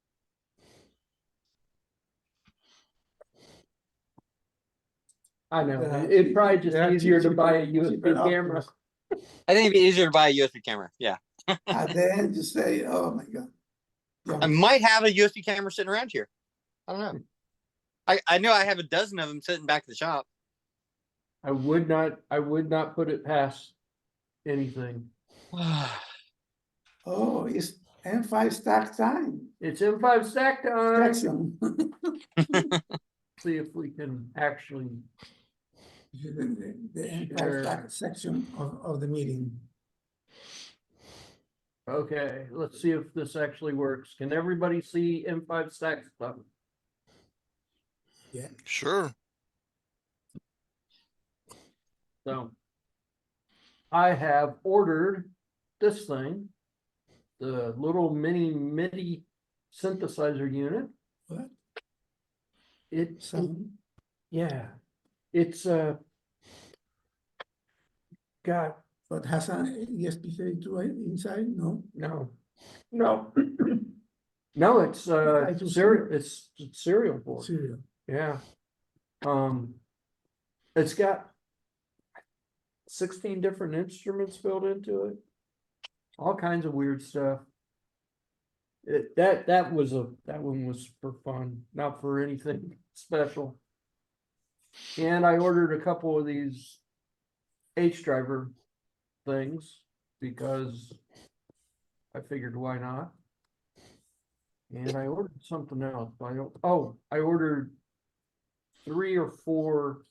I know. It'd probably just easier to buy a USB camera. I think it'd be easier to buy a USB camera. Yeah. And then you say, oh my God. I might have a USB camera sitting around here. I don't know. I know I have a dozen of them sitting back at the shop. I would not put it past anything. Oh, it's M5 stack time. It's M5 stack time. Section. See if we can actually. The M5 stack section of the meeting. Okay, let's see if this actually works. Can everybody see M5 stack stuff? Yeah. Sure. So I have ordered this thing, the little mini MIDI synthesizer unit. What? It's Some yeah, it's got but has an ESP32 inside? No. no no, it's serial. It's serial board. Serial. Yeah. It's got 16 different instruments built into it. All kinds of weird stuff. That one was for fun, not for anything special. And I ordered a couple of these H driver things because I figured why not. And I ordered something else. I ordered 3 or 4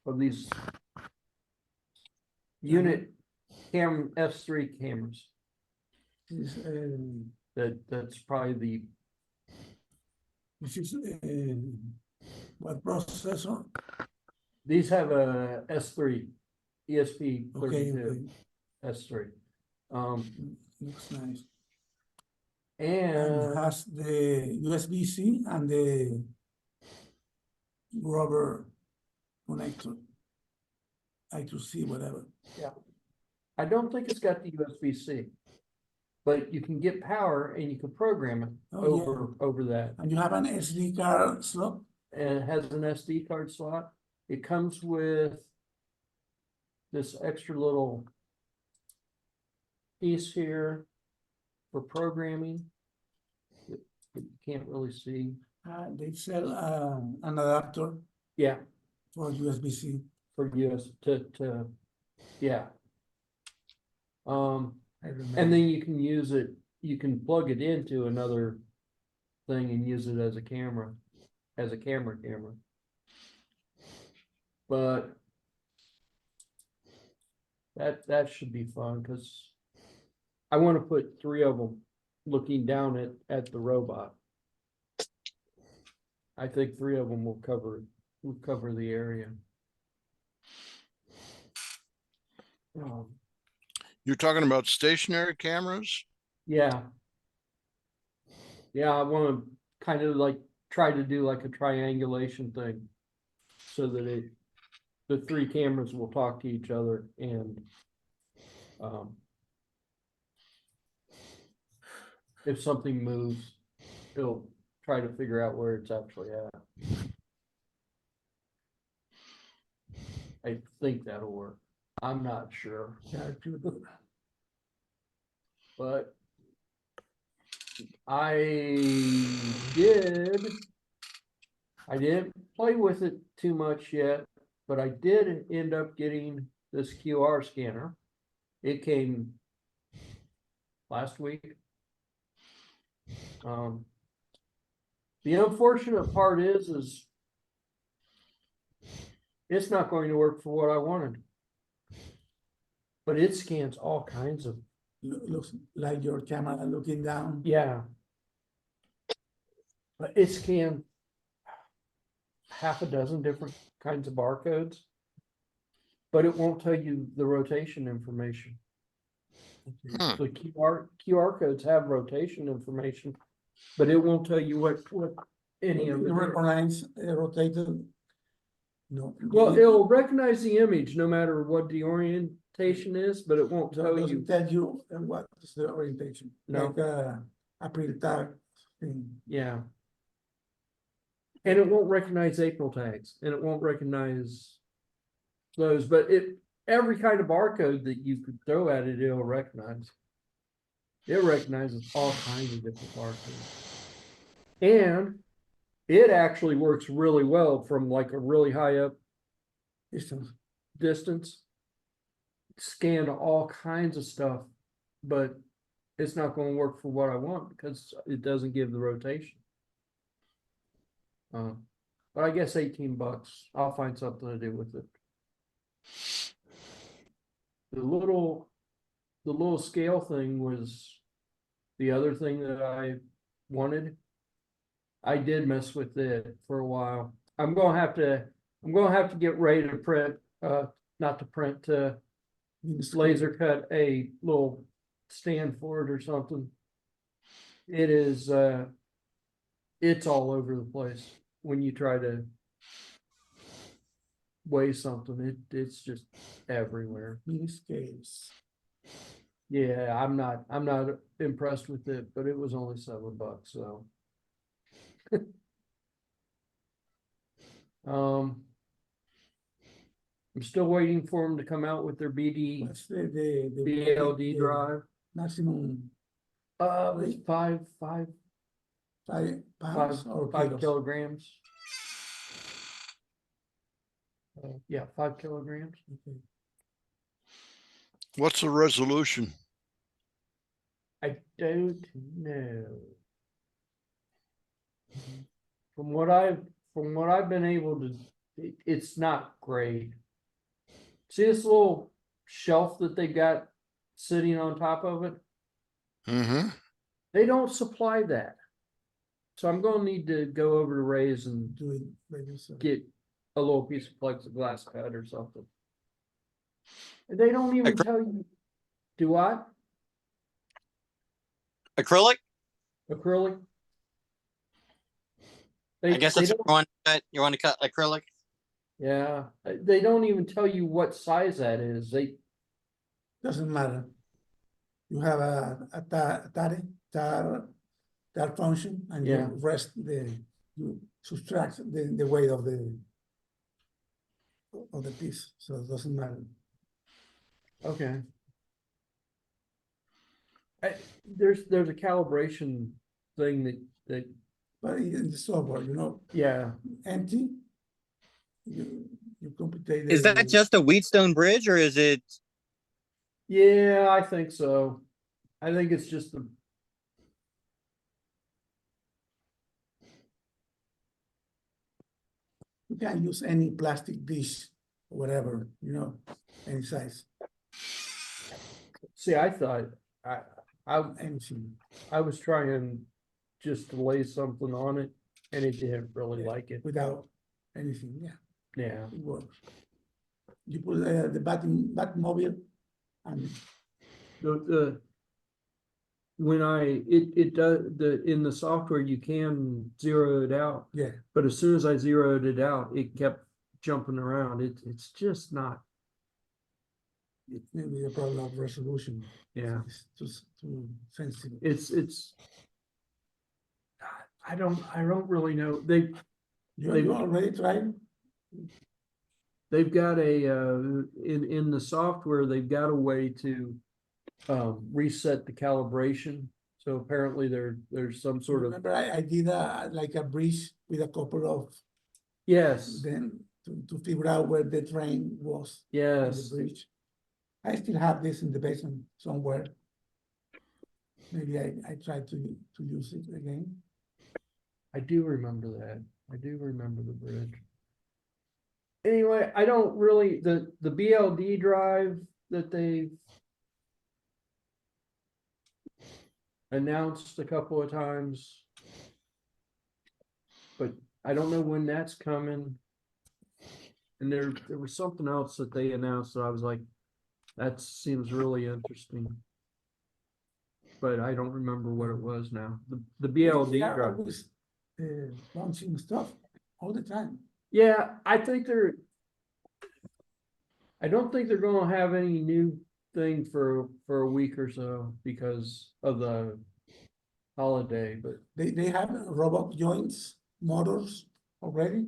of these unit S3 cameras. This is, That's probably the, this is, what processor? these have a S3, ESP Okay, 32, okay, S3. looks nice. And And has the USB-C and the rubber connector. I2C, whatever. I don't think it's got the USB-C, but you can get power and you can program it Oh, yeah. over that. And you have an SD card slot? And it has an SD card slot. It comes with this extra little piece here for programming. that You can't really see. They sell an adapter Yeah, for USB-C. for US to yeah. I remember. And then you can use it, you can plug it into another thing and use it as a camera, camera. But that should be fun, because I want to put 3 of them looking down at the robot. I think 3 of them will cover the area. You're talking about stationary cameras? Yeah. Yeah, I want to kind of like try to do like a triangulation thing, so that the 3 cameras will talk to each other, and if something moves, it'll try to figure out where it's actually at. I think that'll work. I'm not sure, Yeah, but I didn't play with it too much yet, but I did end up getting this QR scanner. It came last week. The unfortunate part is it's not going to work for what I wanted. But it scans all kinds of, looks like your camera looking down. yeah. But it scanned half a dozen different kinds of barcodes, but it won't tell you the rotation information. Huh. The QR codes have rotation information, but it won't tell you what any of You it. recognize rotated? No. Well, it'll recognize the image no matter what the orientation is, but it won't So tell it you. doesn't tell you what is the orientation. No. Like a print tag thing. Yeah. And it won't recognize April tags, and it won't recognize those, but every kind of barcode that you could throw at it, it'll recognize. It recognizes all kinds of different barcodes. And it actually works really well from like a really high up distance. Scan all kinds of stuff, but it's not going to work for what I want because it doesn't give the rotation. But I guess $18. I'll find something to do with it. The little scale thing was the other thing that I wanted. I did mess with it for a while. I'm gonna have to get ready to print, not to print, to laser cut a little stand for it or something. It is, it's all over the place when you try to weigh something. It's just everywhere. Mini scales. Yeah, I'm not impressed with it, but it was only $7, so. I'm still waiting for them to come out with their What's the BLD drive. maximum It was 5 pounds or 5 kilos? kilograms. Yeah, 5 kilograms. Okay. What's the resolution? I don't know. From what I've been able to, it's not great. See this little shelf that they got sitting on top of it? Mm-hmm. They don't supply that. So I'm gonna need to go over to Ray's and Do it by yourself. get a little piece of plexiglass cut or something. And they don't even tell you, do what? Acrylic? Acrylic? I guess They that's what don't, you want to cut. You want to cut acrylic? yeah, they don't even tell you what size that is. Doesn't matter. You have a tar function and Yeah. you subtract the weight of the piece, so it doesn't matter. Okay. There's a calibration thing that, But in the software, yeah, empty, you compute the. Is that just a Wheatstone bridge, or is it? yeah, I think so. I think it's just the, You can use any plastic dish, whatever, any size, see, I thought, I anything. was trying just to lay something on it and it didn't really like it. Without anything, yeah, Yeah. it works. You put the Batmobile and The when it does in the software you can zero it out, yeah, but as soon as I zeroed it out, it kept jumping around. It's just not, it may be a problem of resolution. yeah. It's too sensitive. It's I don't really know. You already tried? They've got a in the software, they've got a way to reset the calibration. So apparently there's some sort of, Remember, I did like a bridge with a couple of, yes, then to figure out where the train was in yes. the bridge. I still have this in the basement somewhere. Maybe I try to use it again. I do remember that. I do remember the bridge. Anyway, I don't really, the BLD drive that they announced a couple of times, but I don't know when that's coming. And there was something else that they announced that I was like, that seems really interesting. But I don't remember what it was now. The They BLD are drive. always launching stuff all the time. Yeah, I don't think they're gonna have any new thing for a week or so because of the holiday, but They have robot joints, motors already.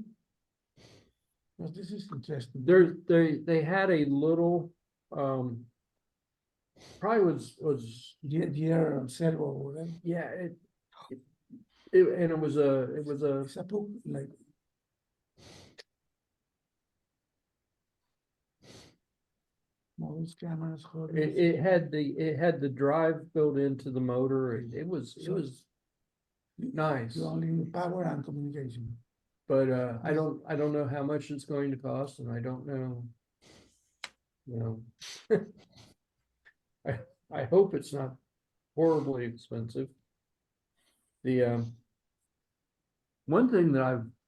Well, this is interesting. they had a little probably was Gear servo or whatever. yeah and it was a It's a book like models, cameras, it had the drive built into the motor. It was nice. You only need power and communication. But I don't know how much it's going to cost, and I don't know, I hope it's not horribly expensive. The one thing that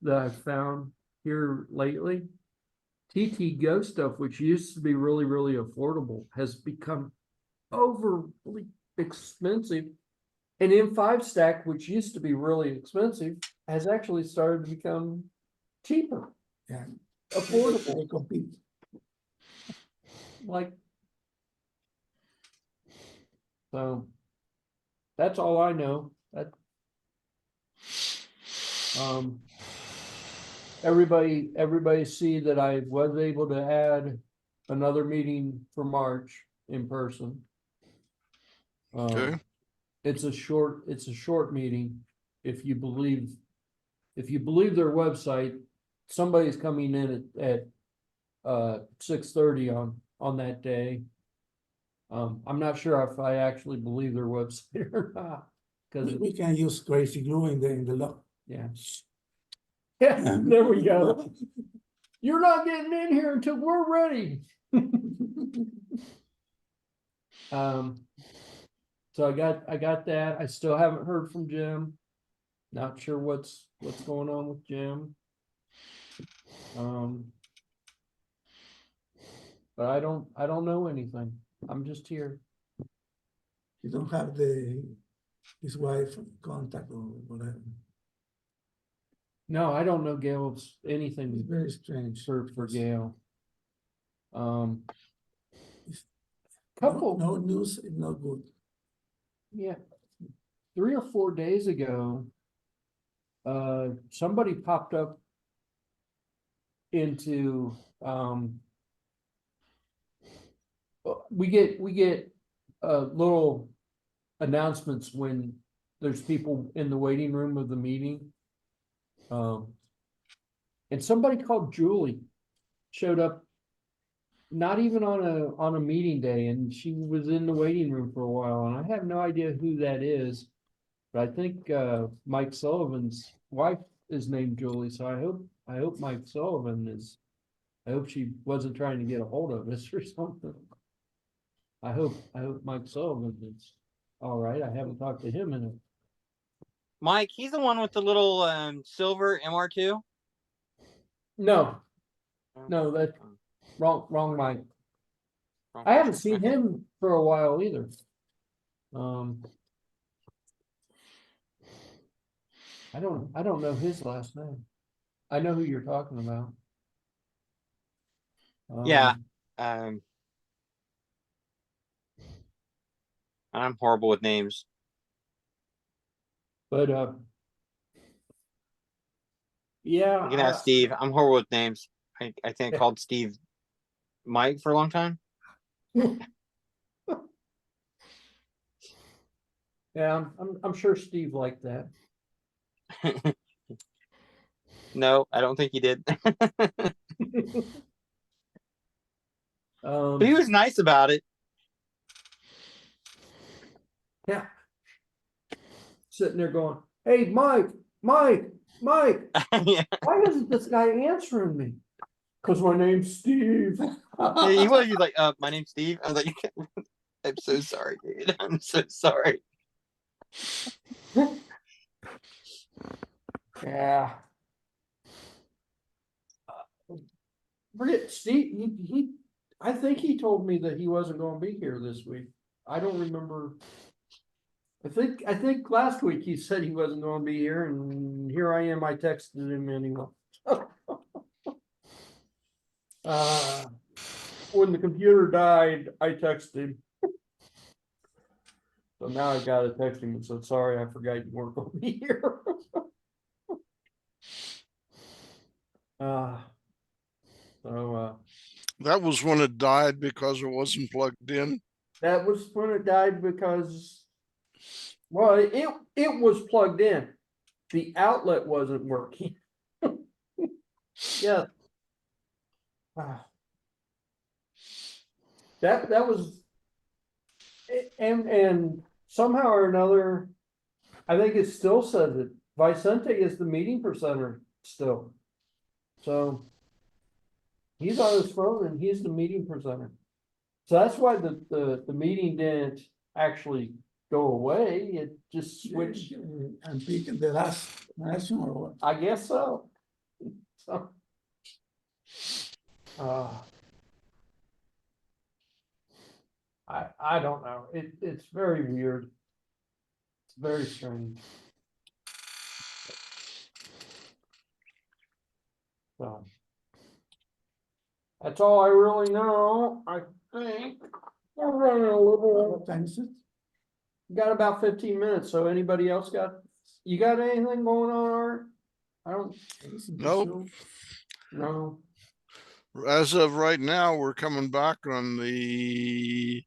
I've found here lately, TTGo stuff, which used to be really, really affordable, has become overly expensive. And M5 stack, which used to be really expensive, has actually started to become cheaper, Yeah. affordable. They compete. Like, so that's all I know. That everybody see that I was able to add another meeting for March in person. Okay. It's a short meeting. If you believe their website, somebody's coming in at 6:30 on that day. I'm not sure if I actually believe their website or not, because We can use crazy glue in the lock. yeah. Yeah, there we go. You're not getting in here until we're ready. So I got that. I still haven't heard from Jim. Not sure what's going on with Jim. But I don't know anything. I'm just here. You don't have his wife contact or whatever. No, I don't know Gail's It's anything very strange. for Gail. No, Couple, no news, no good. yeah, 3 or 4 days ago, somebody popped up into, we get little announcements when there's people in the waiting room of the meeting. And somebody called Julie showed up not even on a meeting day, and she was in the waiting room for a while, and I have no idea who that is. But I think Mike Sullivan's wife is named Julie, so I hope Mike Sullivan is, I hope she wasn't trying to get a hold of us or something. I hope Mike Sullivan is all right. I haven't talked to him in a. Mike, he's the one with the little silver MR2. No, that's wrong Mike. I haven't seen him for a while either. I don't know his last name. I know who you're talking about. Yeah. I'm horrible with names. But yeah. You can ask Steve. I'm horrible with names. I think I called Steve Mike for a long time. Yeah, I'm sure Steve liked that. No, I don't think he did. But he was nice about it. Yeah. Sitting there going, "Hey, Mike, Yeah. why isn't this guy answering me? Because my name's Steve." He was like, my name's Steve. I was like, I'm so sorry, dude. I'm so sorry. Yeah. Forget Steve. I think he told me that he wasn't going to be here this week. I don't remember. I think last week he said he wasn't going to be here, and here I am. I texted him anyway. When the computer died, I texted him. So now I gotta text him and said, "Sorry, I forgot you weren't going to be here." That was when it died because it wasn't plugged in. That was when it died because, well, it was plugged in. The outlet wasn't working. Yeah. That was, and somehow or another, I think it still says it. Vicente is the meeting presenter still. So he's on his phone and he's the meeting presenter. So that's why the meeting didn't actually go away. It just switched. And pick the last one or what? I guess so. So, I don't know. It's very weird. It's very strange. So that's all I really know. I think we're running a little. What time is it? Got about 15 minutes. So anybody else you got anything going on, Art? I don't. Nope. No. As of right now, we're coming back on the,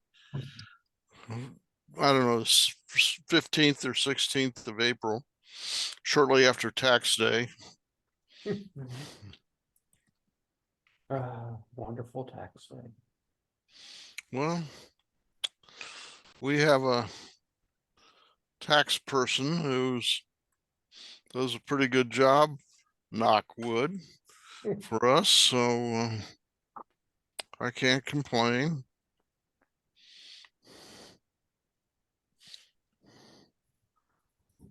I don't know, 15th or 16th of April, shortly after tax day. Wonderful tax day. Well, we have a tax person who's does a pretty good job, knock wood, for us, so I can't complain.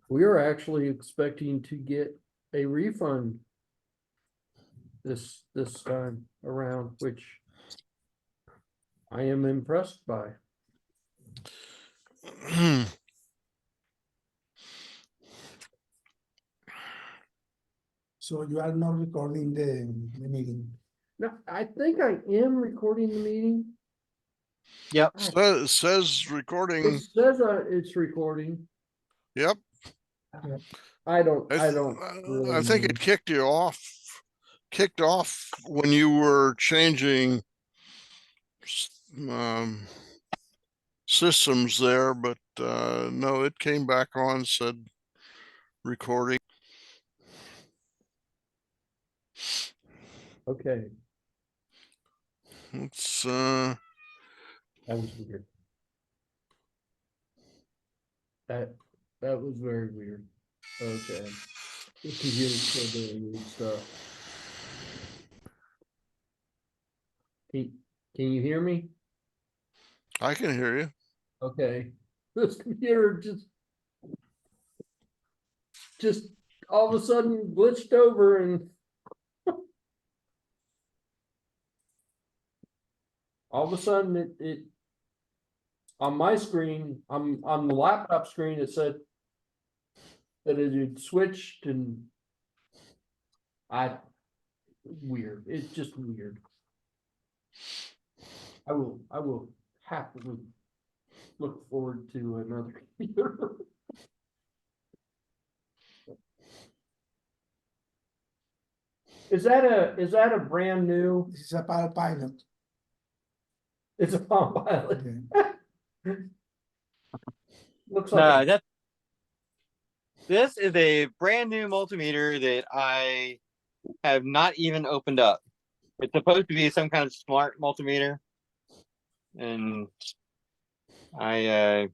We are actually expecting to get a refund this time around, which I am impressed by. So you are not recording the meeting. No, I think I am recording the meeting. Yep. Says recording. It says it's recording. Yep. I don't I really think know. it kicked off when you were changing systems there, but no, it came back on, said recording. Okay, It's that was weird. That was very weird. Okay. The computer's still doing weird stuff. Can you hear me? I can hear you. Okay. This computer just all of a sudden glitched over and all of a sudden it on my screen, on the laptop screen, it said that it had switched and weird. It's just weird. I will happily look forward to another computer. Is that a brand new? This is a pilot. It's a Palm Pilot. Okay. Looks like No, this is a brand new multimeter that I have not even opened up. It's supposed to be some kind of smart multimeter, and I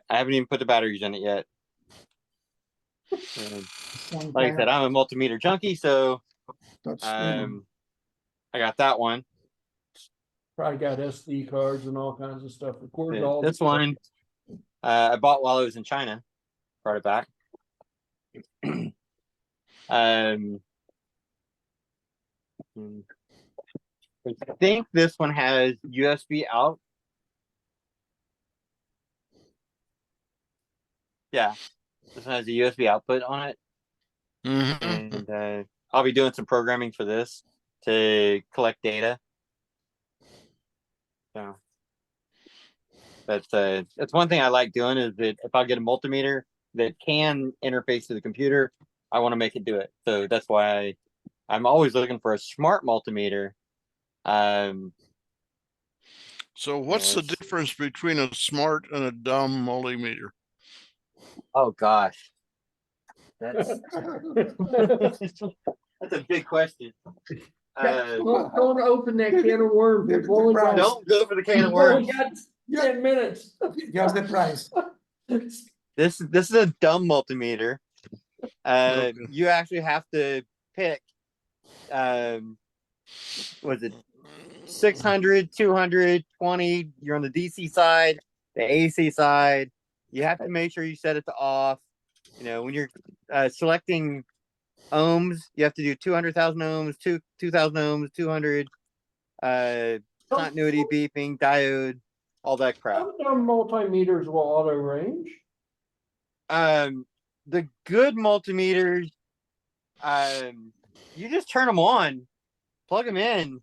haven't even put the batteries in it yet. And Some like I kind said, I'm a multimeter junkie, so of touch screen. I got that one. probably got SD cards and all kinds of stuff. Records all This one I bought while I was in China. Brought it back. I think this one has USB out. Yeah, this one has a USB output on it, Mhm. and I'll be doing some programming for this to collect data. So that's one thing I like doing is that if I get a multimeter that can interface to the computer, I want to make it do it. So that's why I'm always looking for a smart multimeter. So what's the Yes. difference between a smart and a dumb multimeter? Oh gosh, that's that's a big question. don't open that can of worms. We've only got, Don't go for the can of we've only worms. got 10 minutes. Just the price. This is a dumb multimeter. Okay. You actually have to pick. Was it 600, 220? You're on the DC side, the AC side. You have to make sure you set it to off. You know, when you're selecting ohms, you have to do 200,000 ohms, 2,000 ohms, 200. Continuity beeping, diode, all that crap. Some multimeters will auto range. The good multimeters, you just turn them on, plug them in,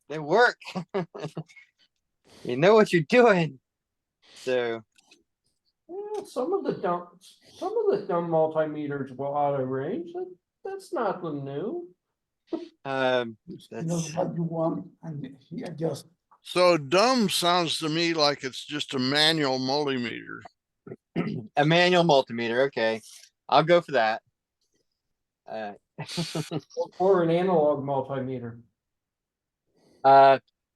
they work. You know what you're doing. So Yeah, some of the dumb multimeters will auto range. That's nothing new. He knows what you want and he adjusts. So dumb sounds to me like it's just a manual multimeter. a manual multimeter, okay. I'll go for that. Or an analog multimeter.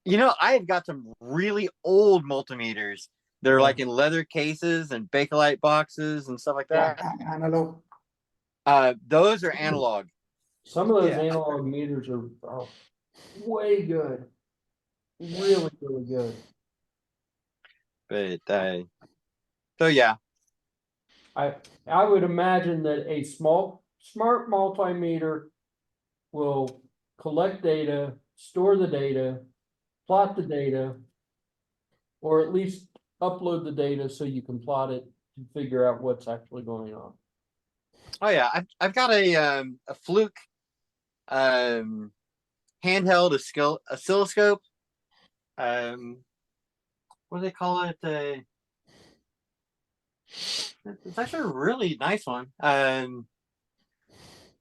You know, I have got some really old multimeters. They're like in leather cases and Bakelite boxes and stuff like that. Analog. Those are analog. Some of those Yeah. analog meters are way good. Really, really good. But so yeah. I would imagine that a smart multimeter will collect data, store the data, plot the data, or at least upload the data so you can plot it to figure out what's actually going on. Oh yeah, I've got a Fluke handheld oscilloscope. What do they call it? It's actually a really nice one. Can't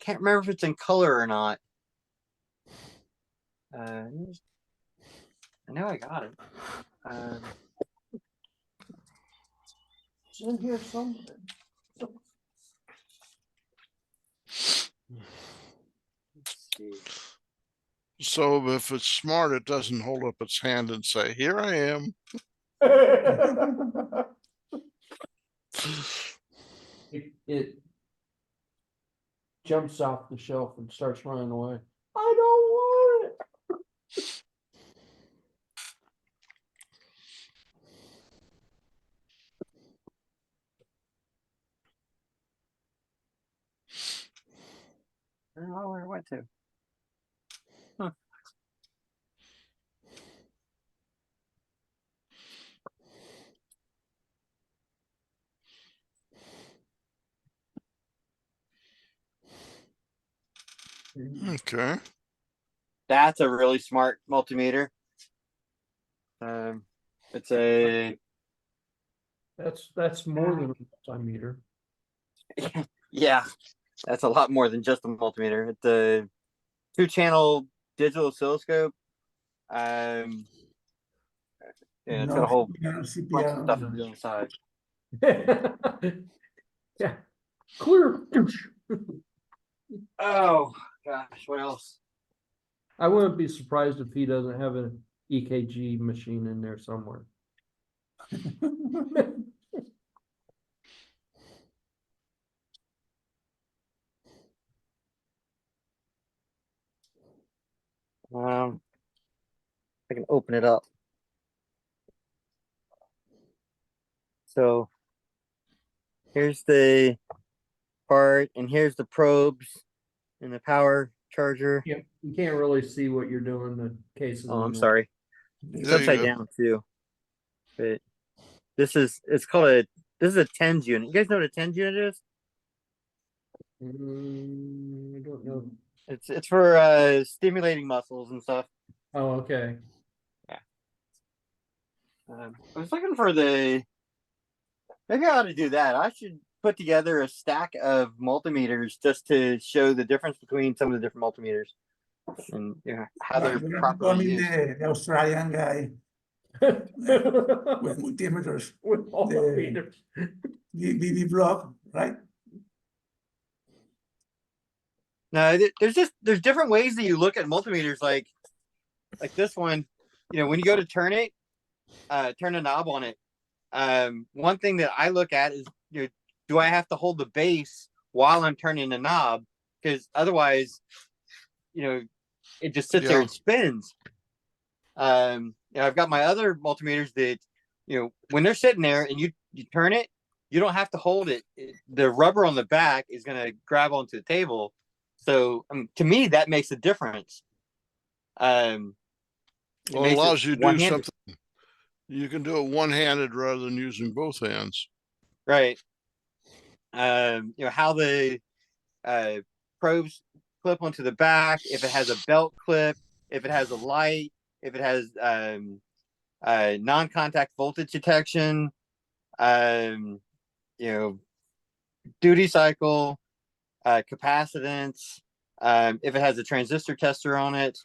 remember if it's in color or not. I know I got it. It's in here somewhere. Let's see. So if it's smart, it doesn't hold up its hand and say, "Here I am." It jumps off the shelf and starts running away. I don't want it. I don't know where it went to. Huh. Okay. That's a really smart multimeter. It's a That's more than a multimeter. yeah, that's a lot more than just a multimeter. It's a 2-channel digital oscilloscope. And it's got a whole bunch of stuff on the other side. Yeah, clear. Oh gosh, what else? I wouldn't be surprised if he doesn't have an EKG machine in there somewhere. I can open it up. So here's the part, and here's the probes and the power charger. Yep, you can't really see what you're doing. The case. Oh, I'm sorry. It's upside down too. But this is a TENS unit. You guys know what a TENS unit is? I don't know. It's for stimulating muscles and stuff. Oh, okay. I was looking for maybe I ought to do that. I should put together a stack of multimeters just to show the difference between some of the different multimeters and how they're properly used. The Australian guy with multimeters, With all the meters. the blog, right? No, there's different ways that you look at multimeters, like this one. When you go to turn it, turn a knob on it. One thing that I look at is, do I have to hold the base while I'm turning the knob? Because otherwise, it just sits there and spins. I've got my other multimeters that, when they're sitting there and you turn it, you don't have to hold it. The rubber on the back is going to grab onto the table. So to me, that makes a difference. Well, it allows you to do something. You can do it one-handed rather than using both hands. Right. How the probes clip onto the back, if it has a belt clip, if it has a light, if it has non-contact voltage detection, duty cycle, capacitance, if it has a transistor tester on it.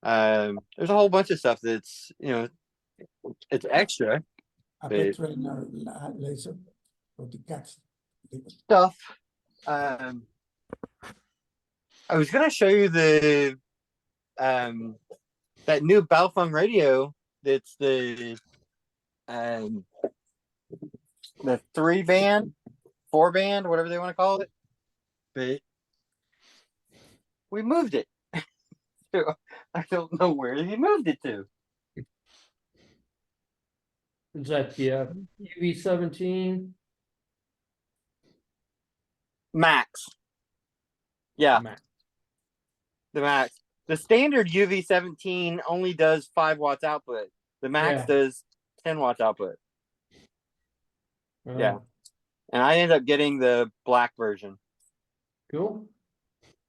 There's a whole bunch of stuff that's, it's extra. A petrol laser for the cats. Stuff. I was gonna show you the that new Baofeng radio. That's the 3-band, 4-band, whatever they want to call it. But we moved it. So I don't know where he moved it to. Is that the UV-17? Max. Yeah, Max. the Max. The standard UV17 only does 5 watts output. The Max Yeah. does 10 watts output. Uh, Yeah. And I ended up getting the black version. Cool.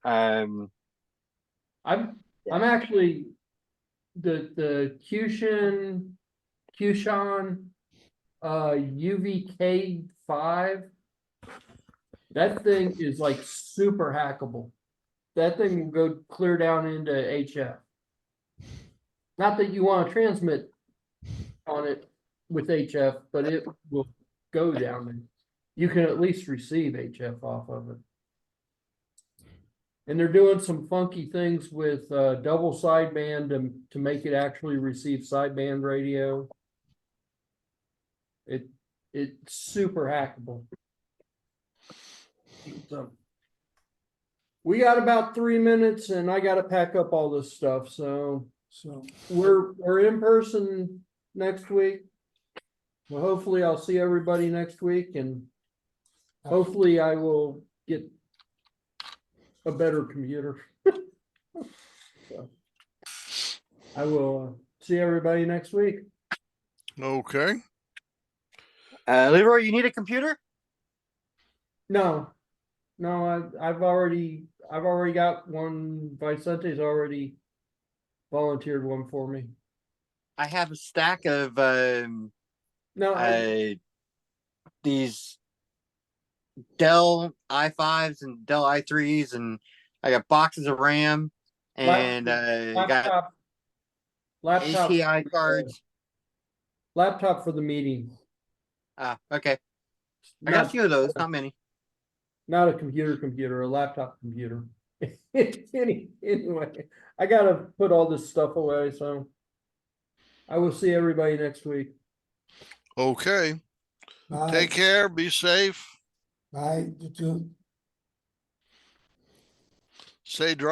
Um, I'm actually the Cushion UVK5. That thing is like super hackable. That thing will go clear down into HF. Not that you want to transmit on it with HF, but it will go down and you can at least receive HF off of it. And they're doing some funky things with double sideband to make it actually receive sideband radio. It's super hackable. So we got about 3 minutes and I gotta pack up all this stuff, so So, we're in person next week. Well, hopefully I'll see everybody next week and hopefully I will get a better computer. So, I will see everybody next week. Okay. Leroy, you need a computer? No, I've already got one. Vicente's already volunteered one for me. I have a stack of No, these Dell i5s and Dell i3s, and I got boxes of RAM and got laptop ATI cards. Laptop for the meeting. Okay. I got a Not, few of those, not many. not a computer, a laptop computer. Anyway, I gotta put all this stuff away, so I will see everybody next week. Okay. bye, Take care. Be safe. bye, you too. Stay dry.